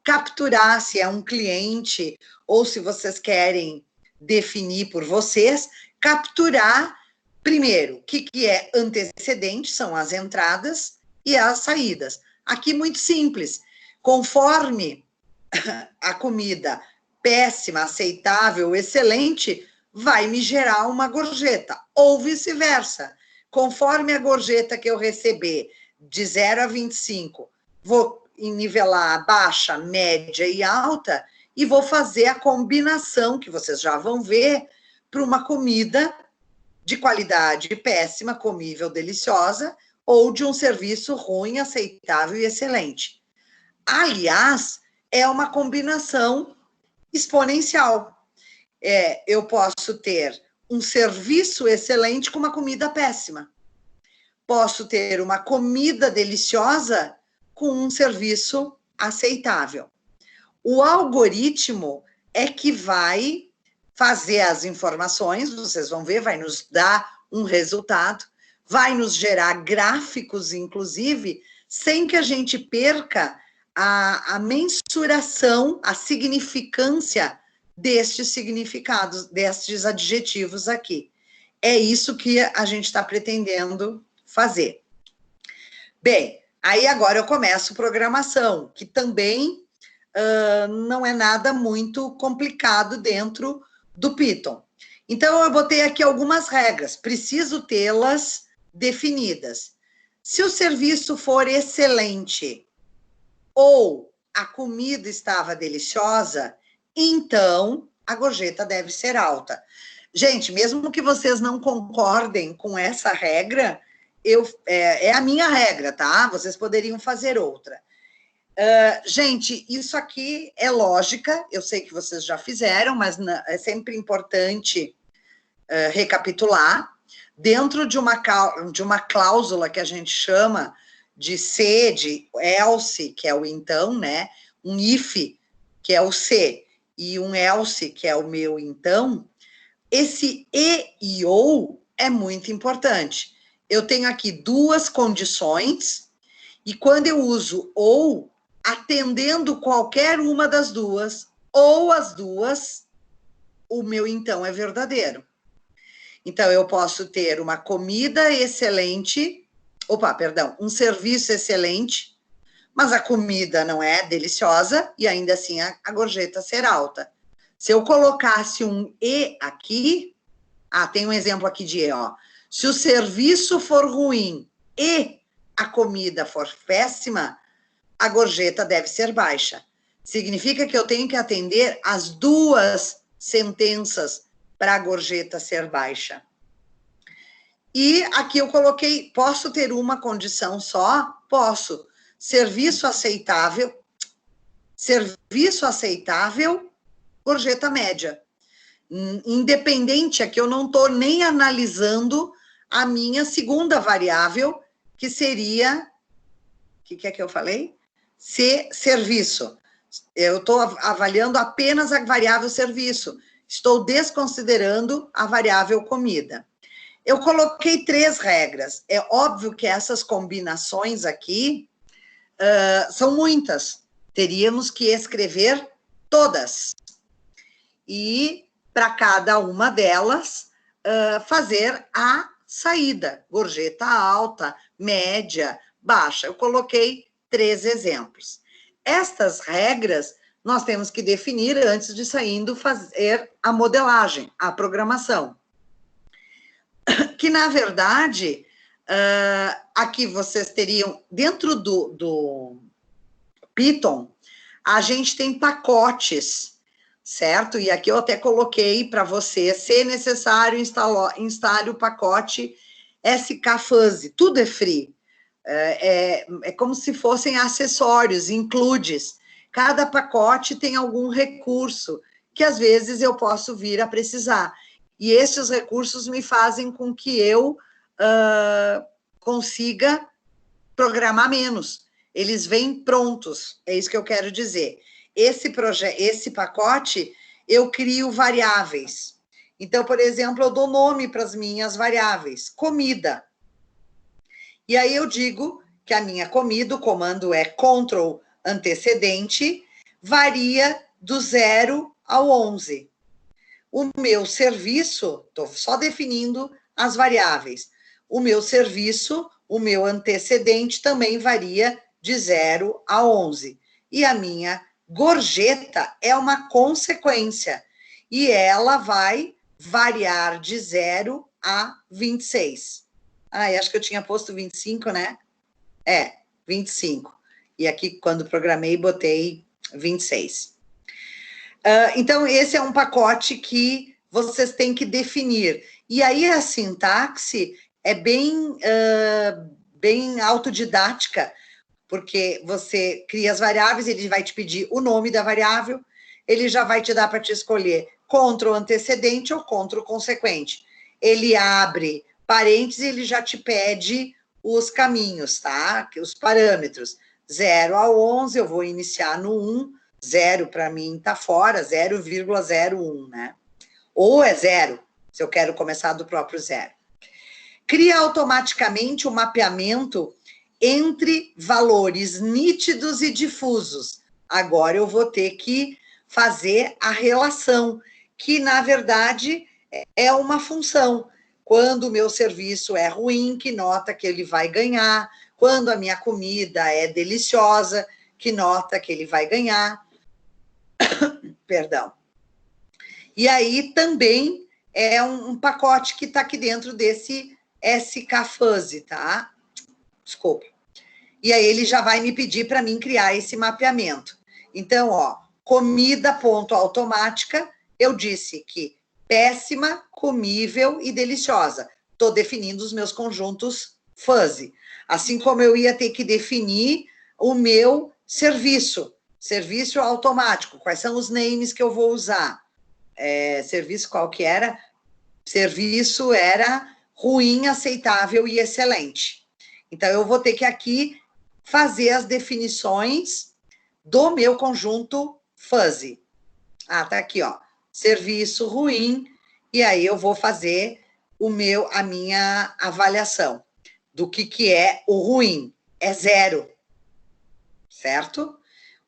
capturar se é um cliente ou se vocês querem definir por vocês, capturar, primeiro, o que é antecedente, são as entradas, e as saídas. Aqui, muito simples. Conforme a comida péssima, aceitável, excelente, vai me gerar uma gorjeta, ou vice-versa. Conforme a gorjeta que eu receber de 0 a 25, vou nivelar baixa, média e alta, e vou fazer a combinação, que vocês já vão ver, para uma comida de qualidade péssima, comível, deliciosa, ou de um serviço ruim, aceitável e excelente. Aliás, é uma combinação exponencial. Eu posso ter um serviço excelente com uma comida péssima. Posso ter uma comida deliciosa com um serviço aceitável. O algoritmo é que vai fazer as informações, vocês vão ver, vai nos dar um resultado, vai nos gerar gráficos, inclusive, sem que a gente perca a mensuração, a significância destes significados, destes adjetivos aqui. É isso que a gente está pretendendo fazer. Bem, aí agora eu começo programação, que também não é nada muito complicado dentro do Python. Então, eu botei aqui algumas regras, preciso tê-las definidas. Se o serviço for excelente ou a comida estava deliciosa, então a gorjeta deve ser alta. Gente, mesmo que vocês não concordem com essa regra, é a minha regra, tá? Vocês poderiam fazer outra. Gente, isso aqui é lógica, eu sei que vocês já fizeram, mas é sempre importante recapitular. Dentro de uma cláusula que a gente chama de se, de else, que é o então, né? Um if, que é o se, e um else, que é o meu então, esse e ou é muito importante. Eu tenho aqui duas condições, e quando eu uso ou, atendendo qualquer uma das duas, ou as duas, o meu então é verdadeiro. Então, eu posso ter uma comida excelente, um serviço excelente, mas a comida não é deliciosa e ainda assim a gorjeta ser alta. Se eu colocasse um e aqui, tem um exemplo aqui de e, ó. Se o serviço for ruim e a comida for péssima, a gorjeta deve ser baixa. Significa que eu tenho que atender as duas sentenças para a gorjeta ser baixa. E aqui eu coloquei, posso ter uma condição só? Posso. Serviço aceitável, gorjeta média. Independente, aqui eu não estou nem analisando a minha segunda variável, que seria, o que é que eu falei? Serviço. Eu estou avaliando apenas a variável serviço. Estou desconsiderando a variável comida. Eu coloquei 3 regras. É óbvio que essas combinações aqui são muitas. Teríamos que escrever todas. E, para cada uma delas, fazer a saída. Gorjeta alta, média, baixa. Eu coloquei 3 exemplos. Estas regras nós temos que definir antes de saindo fazer a modelagem, a programação. Que, na verdade, aqui vocês teriam, dentro do Python, a gente tem pacotes, certo? E aqui eu até coloquei para você, se necessário, instale o pacote skFuzzy, tudo é free. É como se fossem acessórios, includes. Cada pacote tem algum recurso que às vezes eu posso vir a precisar. E esses recursos me fazem com que eu consiga programar menos. Eles vêm prontos, é isso que eu quero dizer. Esse pacote, eu crio variáveis. Então, por exemplo, eu dou nome para as minhas variáveis. Comida. E aí eu digo que a minha comida, o comando é Ctrl antecedente, varia do 0 ao 11. O meu serviço, estou só definindo as variáveis. O meu serviço, o meu antecedente também varia de 0 a 11. E a minha gorjeta é uma consequência. E ela vai variar de 0 a 26. Acho que eu tinha posto 25, né? 25. E aqui, quando programei, botei 26. Então, esse é um pacote que vocês têm que definir. E aí, a sintaxe é bem autodidática, porque você cria as variáveis, ele vai te pedir o nome da variável, ele já vai te dar para te escolher Ctrl antecedente ou Ctrl consequente. Ele abre parênteses, ele já te pede os caminhos, tá? Os parâmetros. 0 a 11, eu vou iniciar no 1, 0 para mim está fora, 0,01, né? Ou é 0, se eu quero começar do próprio 0. Cria automaticamente o mapeamento entre valores nítidos e difusos. Agora eu vou ter que fazer a relação, que na verdade é uma função. Quando o meu serviço é ruim, que nota que ele vai ganhar. Quando a minha comida é deliciosa, que nota que ele vai ganhar. Perdão. E aí também é um pacote que está aqui dentro desse skFuzzy, tá? Desculpa. E aí ele já vai me pedir para mim criar esse mapeamento. Então, ó, comida.automática, eu disse que péssima, comível e deliciosa. Estou definindo os meus conjuntos fuzzy. Assim como eu ia ter que definir o meu serviço automático. Quais são os names que eu vou usar? Serviço qual que era? Serviço era ruim, aceitável e excelente. Então, eu vou ter que aqui fazer as definições do meu conjunto fuzzy. Tá aqui, ó. Serviço ruim, e aí eu vou fazer a minha avaliação do que é o ruim. É 0, certo?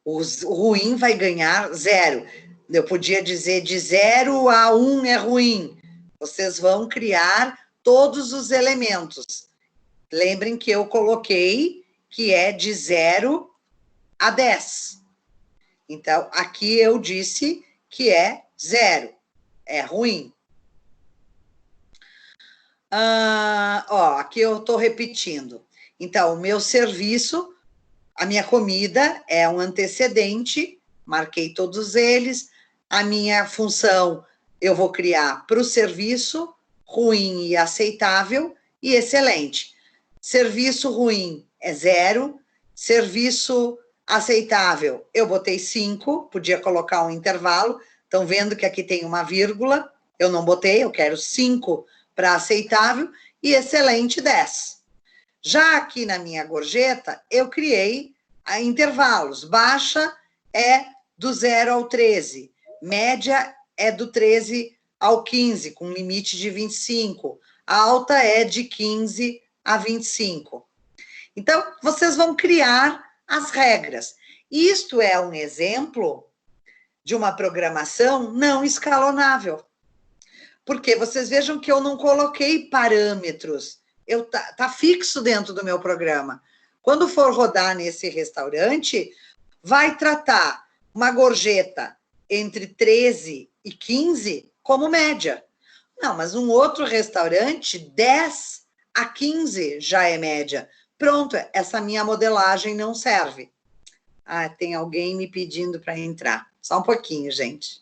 O ruim vai ganhar 0. Eu podia dizer de 0 a 1 é ruim. Vocês vão criar todos os elementos. Lembrem que eu coloquei que é de 0 a 10. Então, aqui eu disse que é 0. É ruim. Aqui eu estou repetindo. Então, o meu serviço, a minha comida é um antecedente, marquei todos eles. A minha função eu vou criar para o serviço, ruim e aceitável, e excelente. Serviço ruim é 0, serviço aceitável, eu botei 5, podia colocar um intervalo, estão vendo que aqui tem uma vírgula, eu não botei, eu quero 5 para aceitável, e excelente 10. Já aqui na minha gorjeta, eu criei intervalos, baixa é do 0 ao 13, média é do 13 ao 15, com limite de 25, alta é de 15 a 25. Então, vocês vão criar as regras. Isto é um exemplo de uma programação não escalonável. Porque vocês vejam que eu não coloquei parâmetros. Tá fixo dentro do meu programa. Quando for rodar nesse restaurante, vai tratar uma gorjeta entre 13 e 15 como média. Não, mas um outro restaurante, 10 a 15 já é média. Pronto, essa minha modelagem não serve. Ah, tem alguém me pedindo para entrar. Só um pouquinho, gente.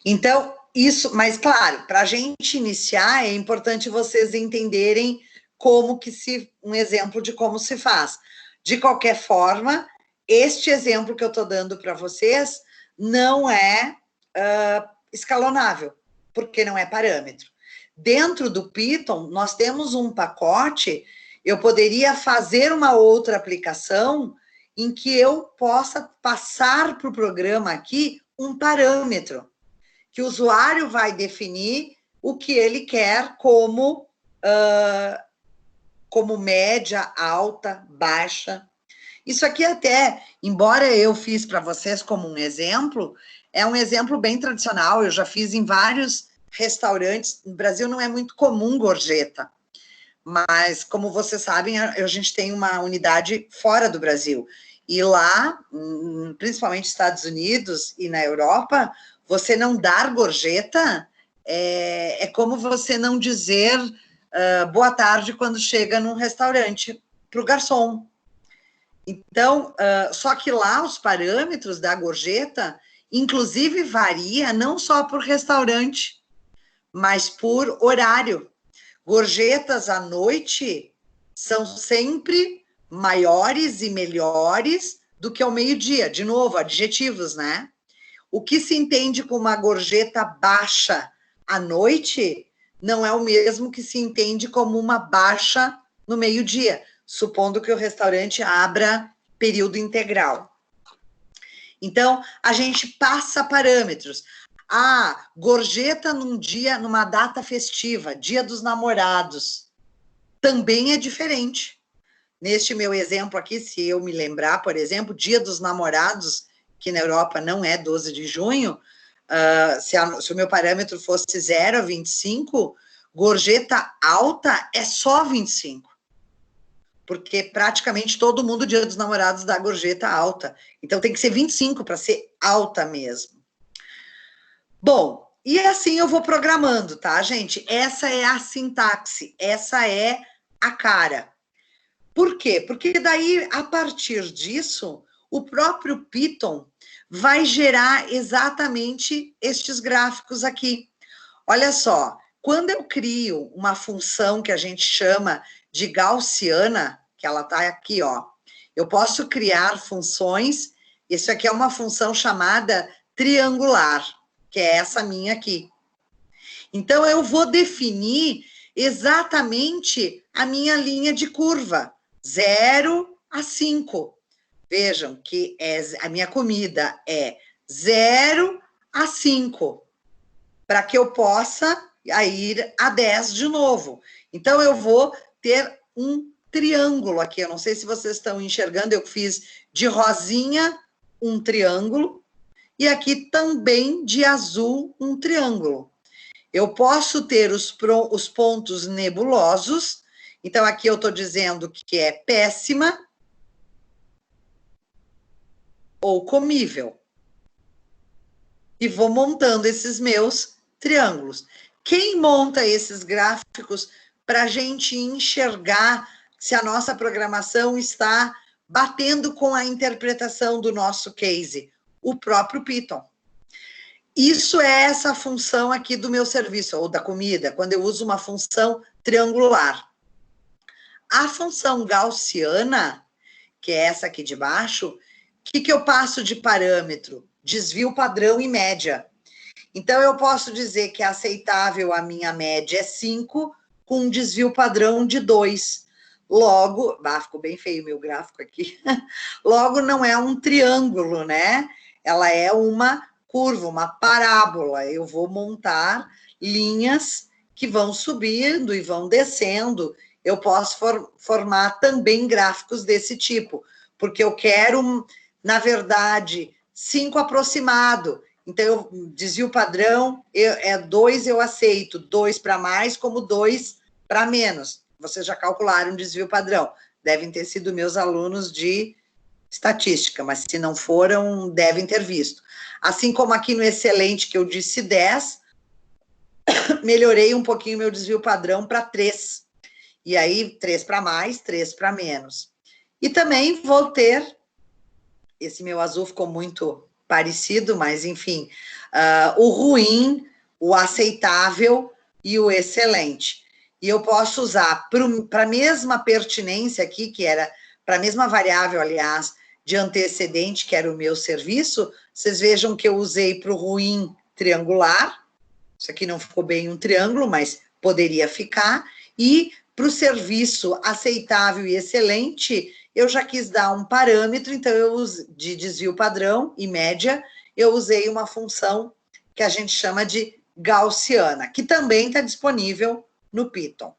Então, isso, mas claro, para a gente iniciar, é importante vocês entenderem como que um exemplo de como se faz. De qualquer forma, este exemplo que eu estou dando para vocês não é escalonável, porque não é parâmetro. Dentro do Python, nós temos um pacote, eu poderia fazer uma outra aplicação em que eu possa passar para o programa aqui um parâmetro, que o usuário vai definir o que ele quer como média, alta, baixa. Isso aqui até, embora eu fiz para vocês como um exemplo, é um exemplo bem tradicional, eu já fiz em vários restaurantes. No Brasil não é muito comum gorjeta, mas como vocês sabem, a gente tem uma unidade fora do Brasil. E lá, principalmente nos Estados Unidos e na Europa, você não dar gorjeta é como você não dizer boa tarde quando chega num restaurante para o garçom. Então, só que lá os parâmetros da gorjeta, inclusive, varia não só por restaurante, mas por horário. Gorjetas à noite são sempre maiores e melhores do que ao meio-dia. De novo, adjetivos, né? O que se entende como uma gorjeta baixa à noite não é o mesmo que se entende como uma baixa no meio-dia, supondo que o restaurante abra período integral. Então, a gente passa parâmetros. Gorjeta num dia, numa data festiva, Dia dos Namorados, também é diferente. Neste meu exemplo aqui, se eu me lembrar, por exemplo, Dia dos Namorados, que na Europa não é 12 de junho, se o meu parâmetro fosse 0 a 25, gorjeta alta é só 25. Porque praticamente todo mundo, Dia dos Namorados, dá gorjeta alta. Então tem que ser 25 para ser alta mesmo. Bom, e assim eu vou programando, tá, gente? Essa é a sintaxe, essa é a cara. Por quê? Porque daí, a partir disso, o próprio Python vai gerar exatamente estes gráficos aqui. Olha só, quando eu crio uma função que a gente chama de gaussiana, que ela está aqui, ó, eu posso criar funções, isso aqui é uma função chamada triangular, que é essa minha aqui. Então, eu vou definir exatamente a minha linha de curva, 0 a 5. Vejam que a minha comida é 0 a 5, para que eu possa ir a 10 de novo. Então, eu vou ter um triângulo aqui. Eu não sei se vocês estão enxergando, eu fiz de rosinha um triângulo, e aqui também de azul um triângulo. Eu posso ter os pontos nebulosos, então aqui eu estou dizendo que é péssima ou comível. E vou montando esses meus triângulos. Quem monta esses gráficos para a gente enxergar se a nossa programação está batendo com a interpretação do nosso case? O próprio Python. Isso é essa função aqui do meu serviço, ou da comida, quando eu uso uma função triangular. A função gaussiana, que é essa aqui de baixo, o que eu passo de parâmetro? Desvio padrão e média. Então, eu posso dizer que é aceitável a minha média é 5, com um desvio padrão de 2. Logo, ficou bem feio o meu gráfico aqui, logo não é um triângulo, né? Ela é uma curva, uma parábola. Eu vou montar linhas que vão subindo e vão descendo. Eu posso formar também gráficos desse tipo, porque eu quero, na verdade, 5 aproximado. Então, eu desvio padrão, 2 eu aceito, 2 para mais como 2 para menos. Vocês já calcularam o desvio padrão. Devem ter sido meus alunos de estatística, mas se não foram, devem ter visto. Assim como aqui no excelente, que eu disse 10, melhorei um pouquinho meu desvio padrão para 3. E aí, 3 para mais, 3 para menos. E também vou ter, esse meu azul ficou muito parecido, mas enfim, o ruim, o aceitável e o excelente. E eu posso usar para a mesma pertinência aqui, que era para a mesma variável, aliás, de antecedente, que era o meu serviço, vocês vejam que eu usei para o ruim triangular, isso aqui não ficou bem um triângulo, mas poderia ficar, e para o serviço aceitável e excelente, eu já quis dar um parâmetro, então eu uso de desvio padrão e média, eu usei uma função que a gente chama de gaussiana, que também está disponível no Python.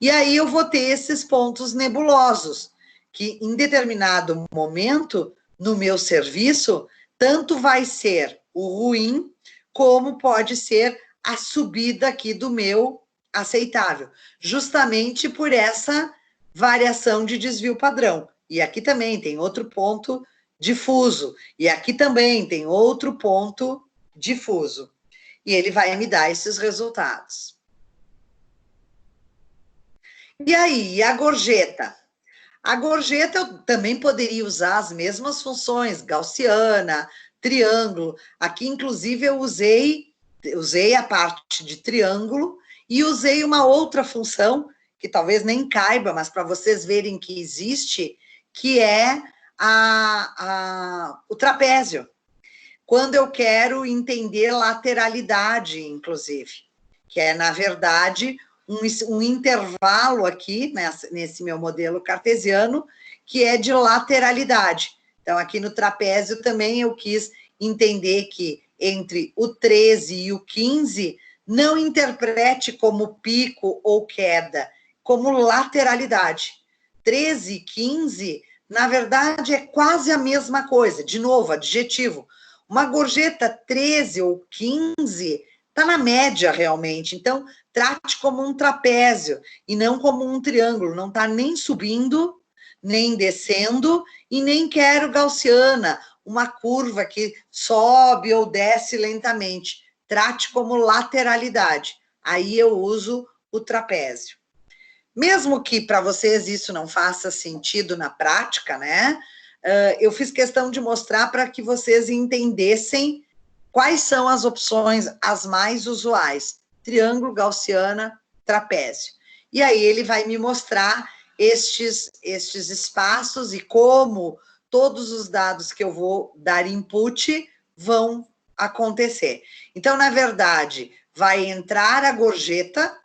E aí eu vou ter esses pontos nebulosos, que em determinado momento, no meu serviço, tanto vai ser o ruim, como pode ser a subida aqui do meu aceitável, justamente por essa variação de desvio padrão. E aqui também tem outro ponto difuso, e aqui também tem outro ponto difuso. E ele vai me dar esses resultados. E aí, a gorjeta? A gorjeta eu também poderia usar as mesmas funções, gaussiana, triângulo. Aqui, inclusive, eu usei a parte de triângulo e usei uma outra função, que talvez nem caiba, mas para vocês verem que existe, que é o trapézio. Quando eu quero entender lateralidade, inclusive, que é, na verdade, um intervalo aqui, nesse meu modelo cartesiano, que é de lateralidade. Então, aqui no trapézio também eu quis entender que entre o 13 e o 15, não interprete como pico ou queda, como lateralidade. 13 e 15, na verdade, é quase a mesma coisa. De novo, adjetivo. Uma gorjeta 13 ou 15 está na média, realmente. Então, trate como um trapézio e não como um triângulo. Não está nem subindo, nem descendo, e nem quero gaussiana, uma curva que sobe ou desce lentamente. Trate como lateralidade. Aí eu uso o trapézio. Mesmo que para vocês isso não faça sentido na prática, né? Eu fiz questão de mostrar para que vocês entendessem quais são as opções as mais usuais: triângulo, gaussiana, trapézio. E aí ele vai me mostrar estes espaços e como todos os dados que eu vou dar input vão acontecer. Então, na verdade, vai entrar a gorjeta,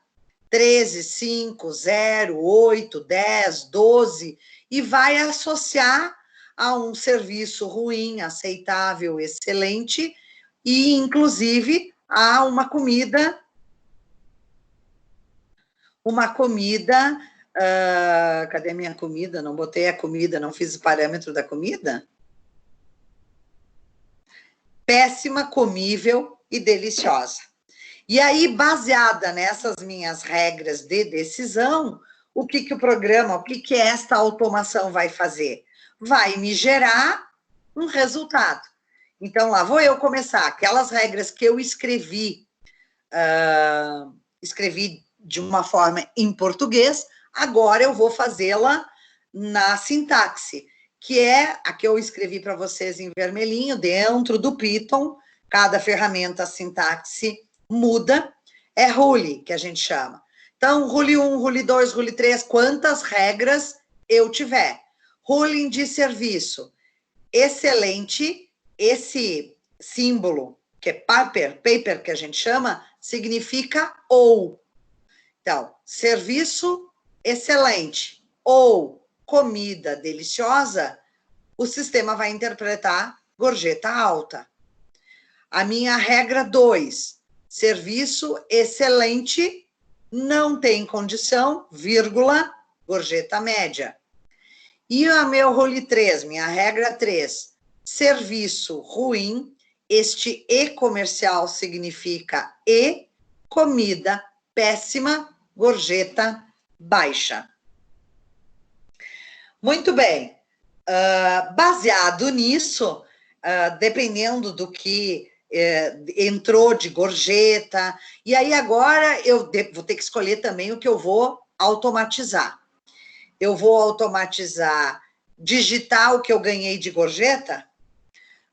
13, 5, 0, 8, 10, 12, e vai associar a um serviço ruim, aceitável, excelente, e, inclusive, a uma comida, cadê a minha comida? Não botei a comida, não fiz o parâmetro da comida. Péssima, comível e deliciosa. E aí, baseada nessas minhas regras de decisão, o que o programa, o que esta automação vai fazer? Vai me gerar um resultado. Então, lá vou eu começar. Aquelas regras que eu escrevi de uma forma em português, agora eu vou fazê-la na sintaxe, que é a que eu escrevi para vocês em vermelhinho, dentro do Python. Cada ferramenta, a sintaxe muda, é rule, que a gente chama. Então, rule 1, rule 2, rule 3, quantas regras eu tiver. Ruling de serviço, excelente, esse símbolo, que é paper que a gente chama, significa ou. Então, serviço excelente ou comida deliciosa, o sistema vai interpretar gorjeta alta. A minha regra 2, serviço excelente, não tem condição, vírgula, gorjeta média. E o meu rule 3, minha regra 3, serviço ruim, este E comercial significa E, comida péssima, gorjeta baixa. Muito bem. Baseado nisso, dependendo do que entrou de gorjeta, e aí agora eu vou ter que escolher também o que eu vou automatizar. Eu vou automatizar, digitar o que eu ganhei de gorjeta,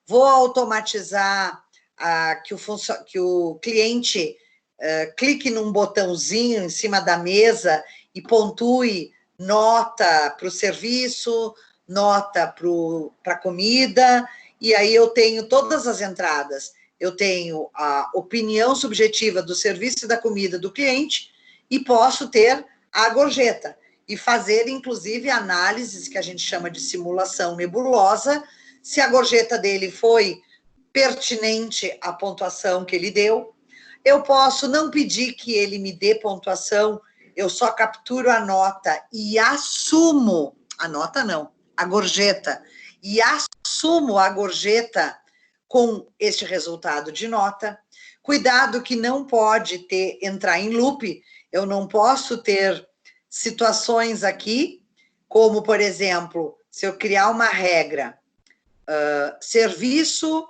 vou automatizar que o cliente clique num botãozinho em cima da mesa e pontue nota para o serviço, nota para a comida, e aí eu tenho todas as entradas. Eu tenho a opinião subjetiva do serviço e da comida do cliente e posso ter a gorjeta e fazer, inclusive, análises que a gente chama de simulação nebulosa, se a gorjeta dele foi pertinente à pontuação que ele deu. Eu posso não pedir que ele me dê pontuação, eu só capturo a nota e assumo, a nota não, a gorjeta, e assumo a gorjeta com este resultado de nota. Cuidado que não pode entrar em loop, eu não posso ter situações aqui, como, por exemplo, se eu criar uma regra, serviço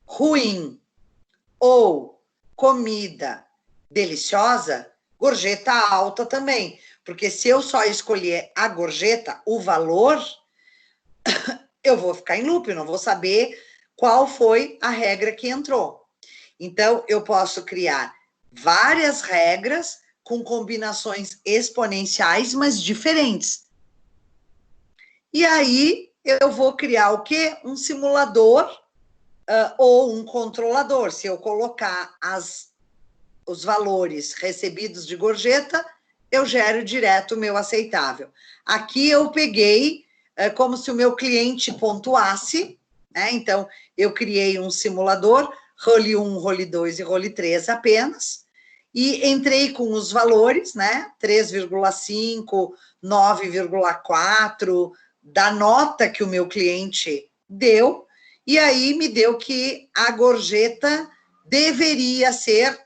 ruim ou comida deliciosa, gorjeta alta também, porque se eu só escolher a gorjeta, o valor, eu vou ficar em loop, não vou saber qual foi a regra que entrou. Então, eu posso criar várias regras com combinações exponenciais, mas diferentes. E aí, eu vou criar o quê? Um simulador ou um controlador. Se eu colocar os valores recebidos de gorjeta, eu gero direto o meu aceitável. Aqui eu peguei como se o meu cliente pontuasse, né? Então, eu criei um simulador, role 1, role 2 e role 3 apenas, e entrei com os valores, né? 3,5, 9,4, da nota que o meu cliente deu, e aí me deu que a gorjeta deveria ser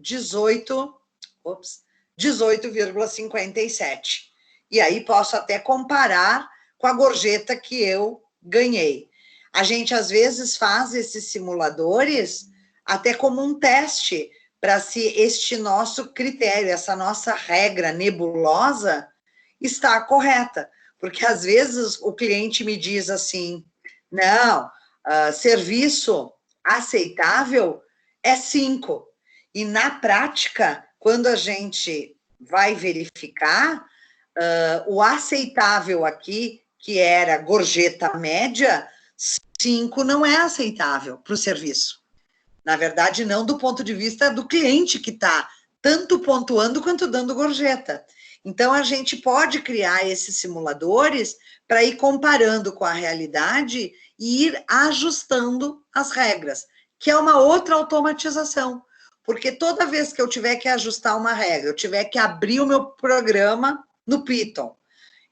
18,57. E aí posso até comparar com a gorjeta que eu ganhei. A gente, às vezes, faz esses simuladores até como um teste para se este nosso critério, essa nossa regra nebulosa está correta. Porque, às vezes, o cliente me diz assim, não, serviço aceitável é 5. E, na prática, quando a gente vai verificar, o aceitável aqui, que era gorjeta média, 5 não é aceitável para o serviço. Na verdade, não do ponto de vista do cliente que está tanto pontuando quanto dando gorjeta. Então, a gente pode criar esses simuladores para ir comparando com a realidade e ir ajustando as regras, que é uma outra automatização. Porque toda vez que eu tiver que ajustar uma regra, eu tiver que abrir o meu programa no Python,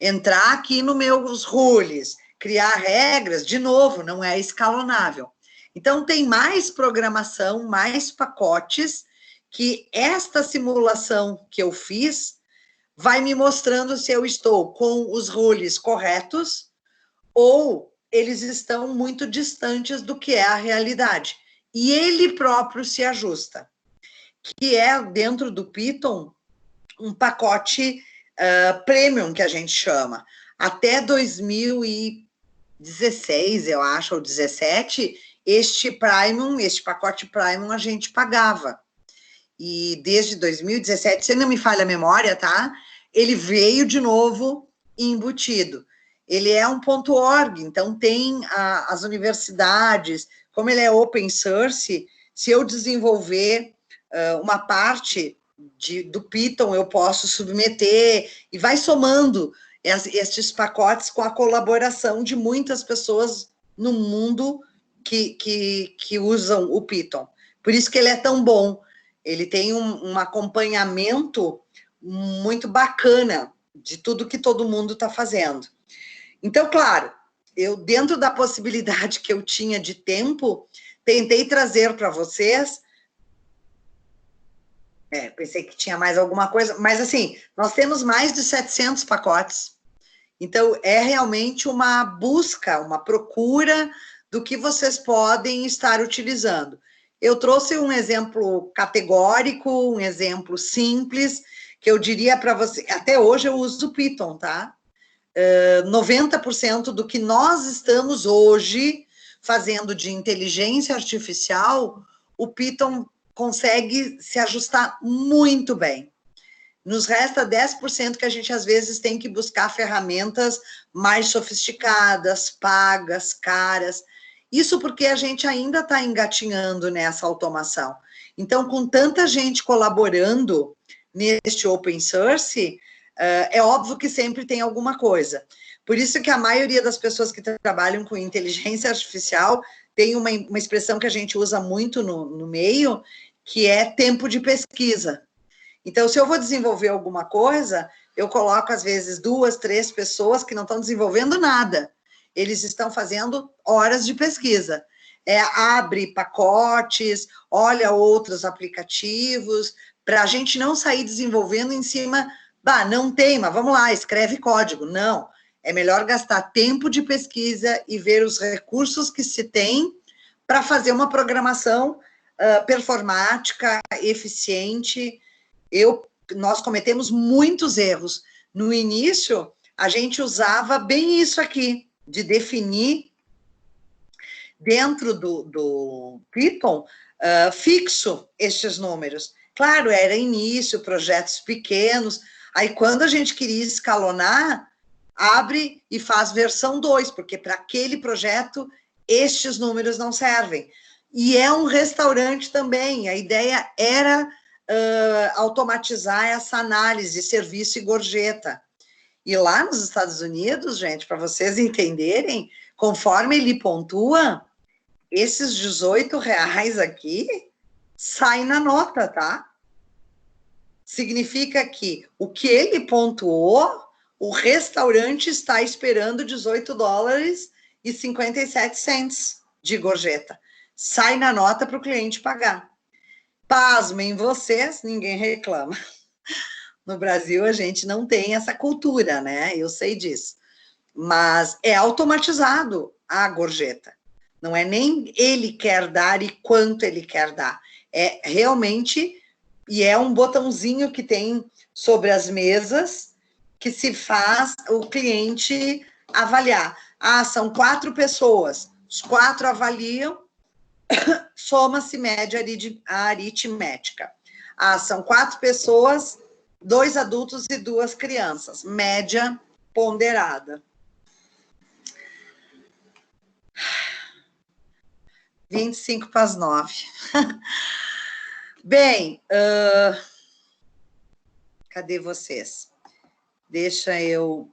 entrar aqui nos meus rules, criar regras, de novo, não é escalonável. Então, tem mais programação, mais pacotes, que esta simulação que eu fiz vai me mostrando se eu estou com os rules corretos ou eles estão muito distantes do que é a realidade. E ele próprio se ajusta, que é, dentro do Python, um pacote premium, que a gente chama. Até 2016, eu acho, ou 17, este pacote premium a gente pagava. E desde 2017, se não me falha a memória, tá? Ele veio de novo embutido. Ele é um .org, então tem as universidades, como ele é open source, se eu desenvolver uma parte do Python, eu posso submeter, e vai somando estes pacotes com a colaboração de muitas pessoas no mundo que usam o Python. Por isso que ele é tão bom. Ele tem um acompanhamento muito bacana de tudo que todo mundo está fazendo. Então, claro, eu, dentro da possibilidade que eu tinha de tempo, tentei trazer para vocês. Pensei que tinha mais alguma coisa, mas assim, nós temos mais de 700 pacotes. Então, é realmente uma busca, uma procura do que vocês podem estar utilizando. Eu trouxe um exemplo categórico, um exemplo simples, que eu diria para você, até hoje eu uso o Python, tá? 90% do que nós estamos hoje fazendo de inteligência artificial, o Python consegue se ajustar muito bem. Nos resta 10% que a gente, às vezes, tem que buscar ferramentas mais sofisticadas, pagas, caras. Isso porque a gente ainda está engatinhando nessa automação. Então, com tanta gente colaborando neste open source, é óbvio que sempre tem alguma coisa. Por isso que a maioria das pessoas que trabalham com inteligência artificial tem uma expressão que a gente usa muito no meio, que é tempo de pesquisa. Então, se eu vou desenvolver alguma coisa, eu coloco, às vezes, 2, 3 pessoas que não estão desenvolvendo nada. Eles estão fazendo horas de pesquisa. Abre pacotes, olha outros aplicativos, para a gente não sair desenvolvendo em cima, não tem, mas vamos lá, escreve código. Não, é melhor gastar tempo de pesquisa e ver os recursos que se tem para fazer uma programação performática, eficiente. Nós cometemos muitos erros. No início, a gente usava bem isso aqui, de definir dentro do Python fixo estes números. Claro, era início, projetos pequenos. Aí, quando a gente queria escalonar, abre e faz versão 2, porque para aquele projeto, estes números não servem. E é um restaurante também. A ideia era automatizar essa análise, serviço e gorjeta. E lá nos Estados Unidos, gente, para vocês entenderem, conforme ele pontua, esses R$18 aqui saem na nota, tá? Significa que o que ele pontuou, o restaurante está esperando $18,57 de gorjeta. Sai na nota para o cliente pagar. Pasmem vocês, ninguém reclama. No Brasil, a gente não tem essa cultura, né? Eu sei disso. Mas é automatizado a gorjeta. Não é nem ele quer dar e quanto ele quer dar. É realmente, e é um botãozinho que tem sobre as mesas que se faz o cliente avaliar. São 4 pessoas. Os 4 avaliam, soma-se média aritmética. São 4 pessoas, 2 adultos e 2 crianças. Média ponderada. 8:55. Bem, cadê vocês? Deixa eu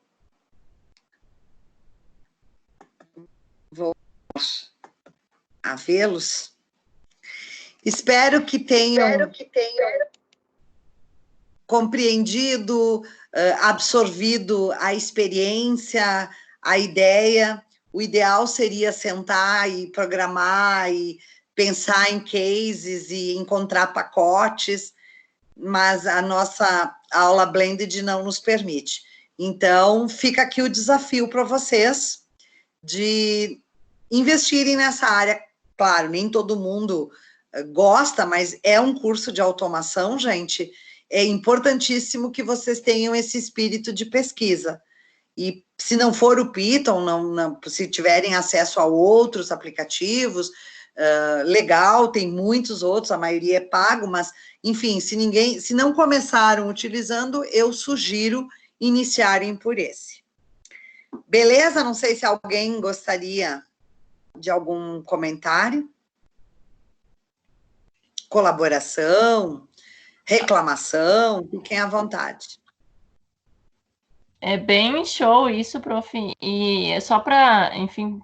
voltar a vê-los. Espero que tenham compreendido, absorvido a experiência, a ideia. O ideal seria sentar e programar e pensar em cases e encontrar pacotes, mas a nossa aula Blended não nos permite. Então, fica aqui o desafio para vocês de investirem nessa área. Claro, nem todo mundo gosta, mas é um curso de automação, gente. É importantíssimo que vocês tenham esse espírito de pesquisa. E se não for o Python, se tiverem acesso a outros aplicativos, legal, tem muitos outros, a maioria é pago, mas, enfim, se não começaram utilizando, eu sugiro iniciarem por esse. Beleza? Não sei se alguém gostaria de algum comentário. Colaboração, reclamação, fiquem à vontade. É bem show isso, prof. E é só para, enfim,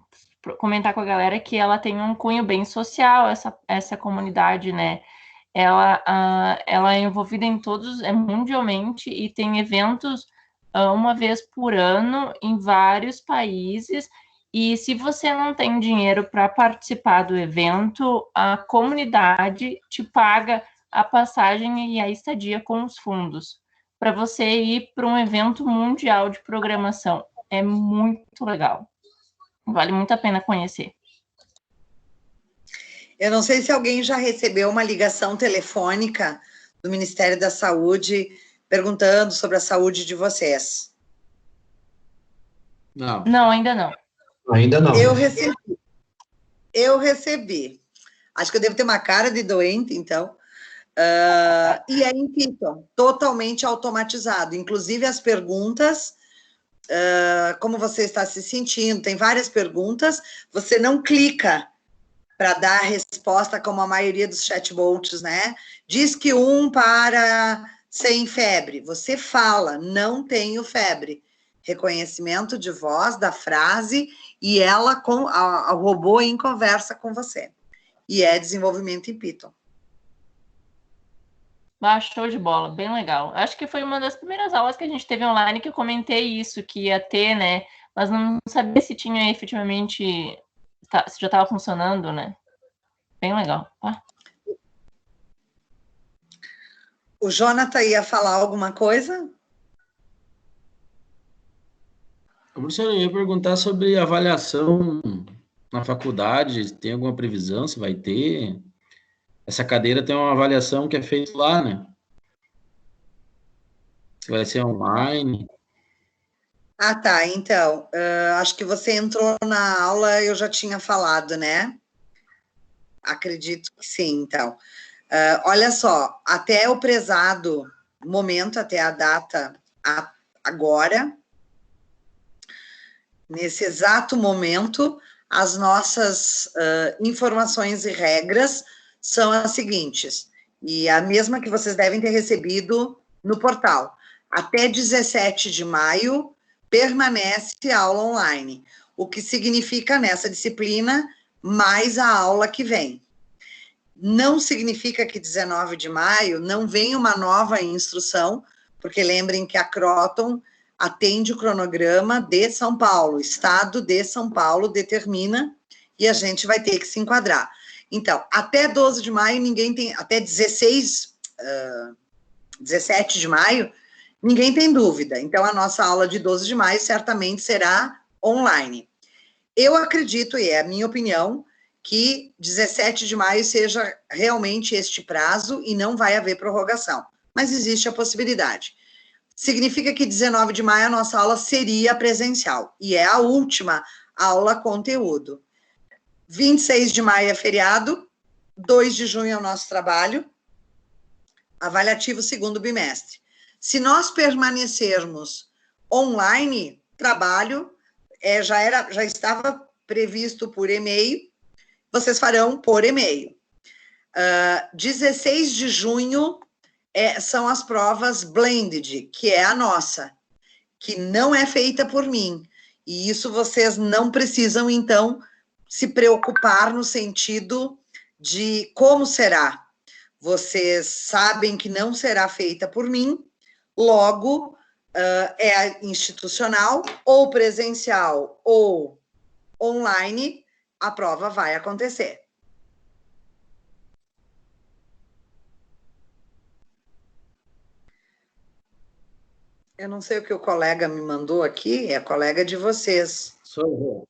comentar com a galera que ela tem um cunho bem social, essa comunidade, né? Ela é envolvida em todos, mundialmente, e tem eventos uma vez por ano em vários países. E se você não tem dinheiro para participar do evento, a comunidade te paga a passagem e a estadia com os fundos para você ir para um evento mundial de programação. É muito legal. Vale muito a pena conhecer. Eu não sei se alguém já recebeu uma ligação telefônica do Ministério da Saúde perguntando sobre a saúde de vocês. Não. Não, ainda não. Ainda não. Eu recebi. Acho que eu devo ter uma cara de doente, então. E é em Python, totalmente automatizado. Inclusive as perguntas, como você está se sentindo, tem várias perguntas, você não clica para dar a resposta como a maioria dos chatbots, né? Diz que para sem febre. Você fala, não tenho febre. Reconhecimento de voz da frase e ela, o robô em conversa com você. E é desenvolvimento em Python. Show de bola, bem legal. Acho que foi uma das primeiras aulas que a gente teve online que eu comentei isso, que ia ter, né? Mas não sabia se tinha efetivamente, se já estava funcionando, né? Bem legal. O Jonathan ia falar alguma coisa? Professor, eu ia perguntar sobre avaliação na faculdade, tem alguma previsão, se vai ter? Essa cadeira tem uma avaliação que é feita lá, né? Se vai ser online. Ah, tá, então, acho que você entrou na aula, eu já tinha falado, né? Acredito que sim, então. Olha só, até o prezado momento, até a data agora, nesse exato momento, as nossas informações e regras são as seguintes, e a mesma que vocês devem ter recebido no portal. Até 17 de maio, permanece a aula online, o que significa nessa disciplina mais a aula que vem. Não significa que 19 de maio não vem uma nova instrução, porque lembrem que a Croton atende o cronograma de São Paulo, Estado de São Paulo determina, e a gente vai ter que se enquadrar. Então, até 12 de maio, ninguém tem, até 17 de maio, ninguém tem dúvida. Então, a nossa aula de 12 de maio certamente será online. Eu acredito, e é a minha opinião, que 17 de maio seja realmente este prazo e não vai haver prorrogação. Mas existe a possibilidade. Significa que 19 de maio a nossa aula seria presencial. E é a última aula conteúdo. 26 de maio é feriado. 2 de junho é o nosso trabalho. Avaliativo segundo bimestre. Se nós permanecermos online, trabalho já estava previsto por e-mail, vocês farão por e-mail. 16 de junho são as provas blended, que é a nossa, que não é feita por mim. E isso vocês não precisam, então, se preocupar no sentido de como será. Vocês sabem que não será feita por mim, logo, é institucional, ou presencial, ou online, a prova vai acontecer. Eu não sei o que o colega me mandou aqui, é colega de vocês. Sou eu.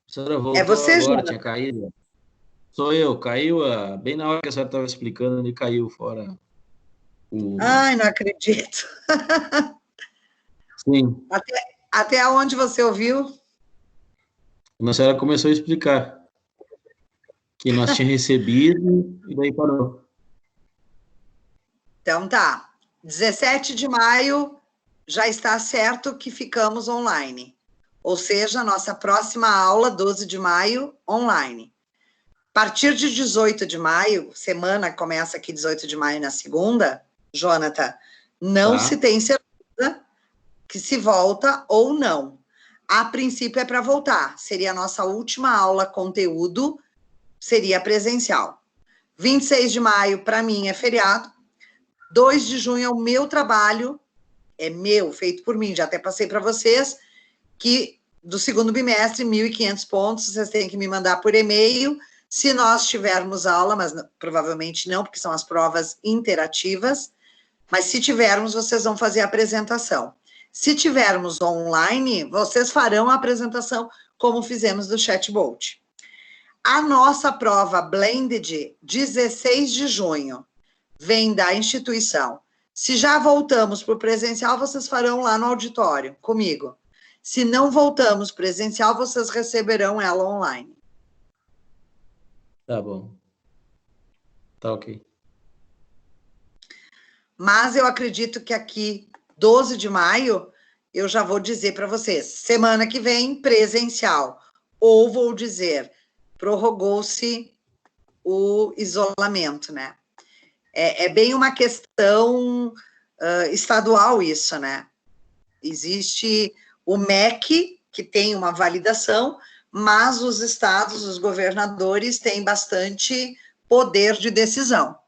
Professora, voltou É você, agora, Jonathan? tinha caído. Sou eu, caiu bem na hora que a senhora estava explicando, ele caiu fora. Ai, não acredito. Sim. Até onde você ouviu? A senhora começou a explicar que nós tínhamos recebido e daí parou. Então tá. 17 de maio já está certo que ficamos online. Ou seja, a nossa próxima aula, 12 de maio, online. A partir de 18 de maio, semana começa aqui 18 de maio na segunda, Jonathan, não se tem certeza que se volta ou não. A princípio é para voltar. Seria a nossa última aula conteúdo, seria presencial. 26 de maio, para mim, é feriado. 2 de junho é o meu trabalho, é meu, feito por mim, já até passei para vocês, que do segundo bimestre, 1.500 pontos, vocês têm que me mandar por e-mail, se nós tivermos aula, mas provavelmente não, porque são as provas interativas, mas se tivermos, vocês vão fazer a apresentação. Se tivermos online, vocês farão a apresentação como fizemos do chatbot. A nossa prova Blended, 16 de junho, vem da instituição. Se já voltamos para o presencial, vocês farão lá no auditório, comigo. Se não voltamos presencial, vocês receberão ela online. Tá bom. Tá ok. Mas eu acredito que aqui, 12 de maio, eu já vou dizer para vocês, semana que vem, presencial. Ou vou dizer, prorrogou-se o isolamento, né? É bem uma questão estadual isso, né? Existe o MEC, que tem uma validação, mas os estados, os governadores, têm bastante poder de decisão.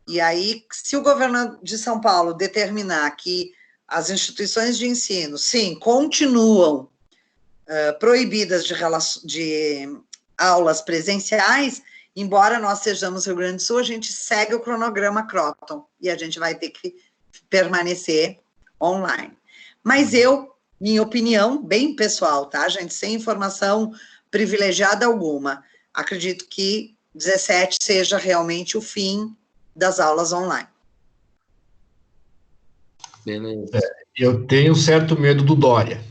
E aí, se o governo de São Paulo determinar que as instituições de ensino, sim, continuam proibidas de aulas presenciais, embora nós sejamos Rio Grande do Sul, a gente segue o cronograma Croton, e a gente vai ter que permanecer online. Mas minha opinião, bem pessoal, tá, gente, sem informação privilegiada alguma, acredito que 17 seja realmente o fim das aulas online. Beleza. Eu tenho certo medo do Dória.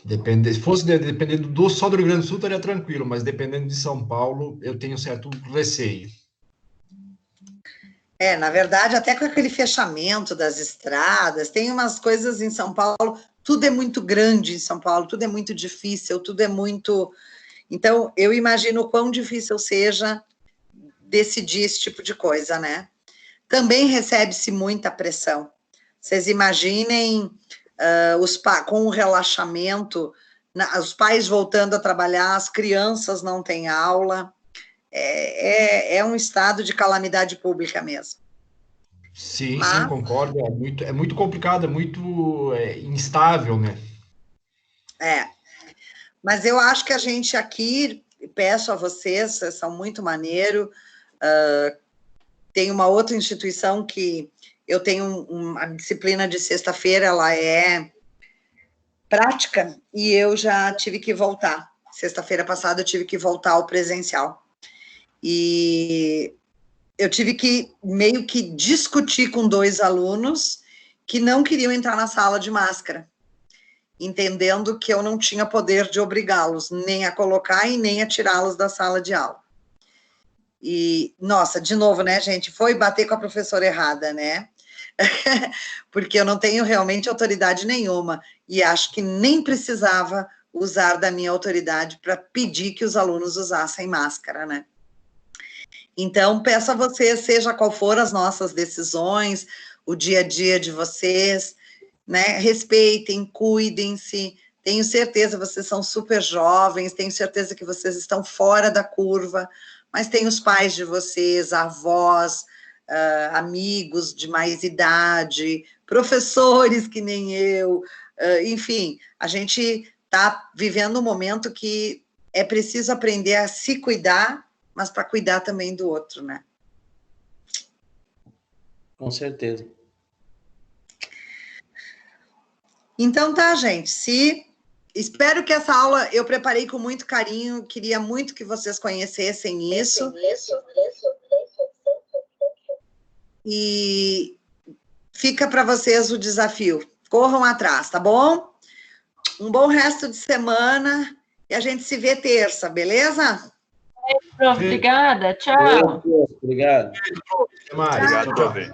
Se fosse dependendo só do Rio Grande do Sul, estaria tranquilo, mas dependendo de São Paulo, eu tenho certo receio. Na verdade, até com aquele fechamento das estradas, tem umas coisas em São Paulo, tudo é muito grande em São Paulo, tudo é muito difícil, tudo é muito... Então, eu imagino o quão difícil seja decidir esse tipo de coisa, né? Também recebe-se muita pressão. Vocês imaginem com o relaxamento, os pais voltando a trabalhar, as crianças não têm aula, é um estado de calamidade pública mesmo. Sim, sim, concordo, é muito complicado, é muito instável, né? Mas eu acho que a gente aqui, peço a vocês são muito maneiro, tem uma outra instituição que eu tenho uma disciplina de sexta-feira, ela é prática, e eu já tive que voltar. Sexta-feira passada eu tive que voltar ao presencial. E eu tive que meio que discutir com 2 alunos que não queriam entrar na sala de máscara, entendendo que eu não tinha poder de obrigá-los nem a colocar e nem a tirá-los da sala de aula. E, nossa, de novo, né, gente, foi bater com a professora errada, né? Porque eu não tenho realmente autoridade nenhuma, e acho que nem precisava usar da minha autoridade para pedir que os alunos usassem máscara, né? Então, peço a vocês, seja qual for as nossas decisões, o dia a dia de vocês, né, respeitem, cuidem-se, tenho certeza, vocês são super jovens, tenho certeza que vocês estão fora da curva, mas tem os pais de vocês, avós, amigos de mais idade, professores que nem eu, enfim, a gente está vivendo um momento que é preciso aprender a se cuidar, mas para cuidar também do outro, né? Com certeza. Então tá, gente, espero que essa aula eu preparei com muito carinho, queria muito que vocês conhecessem isso. E fica para vocês o desafio. Corram atrás, tá bom? Um bom resto de semana e a gente se vê terça, beleza? Obrigada, tchau. Obrigado. Até mais. Obrigado, Jovem.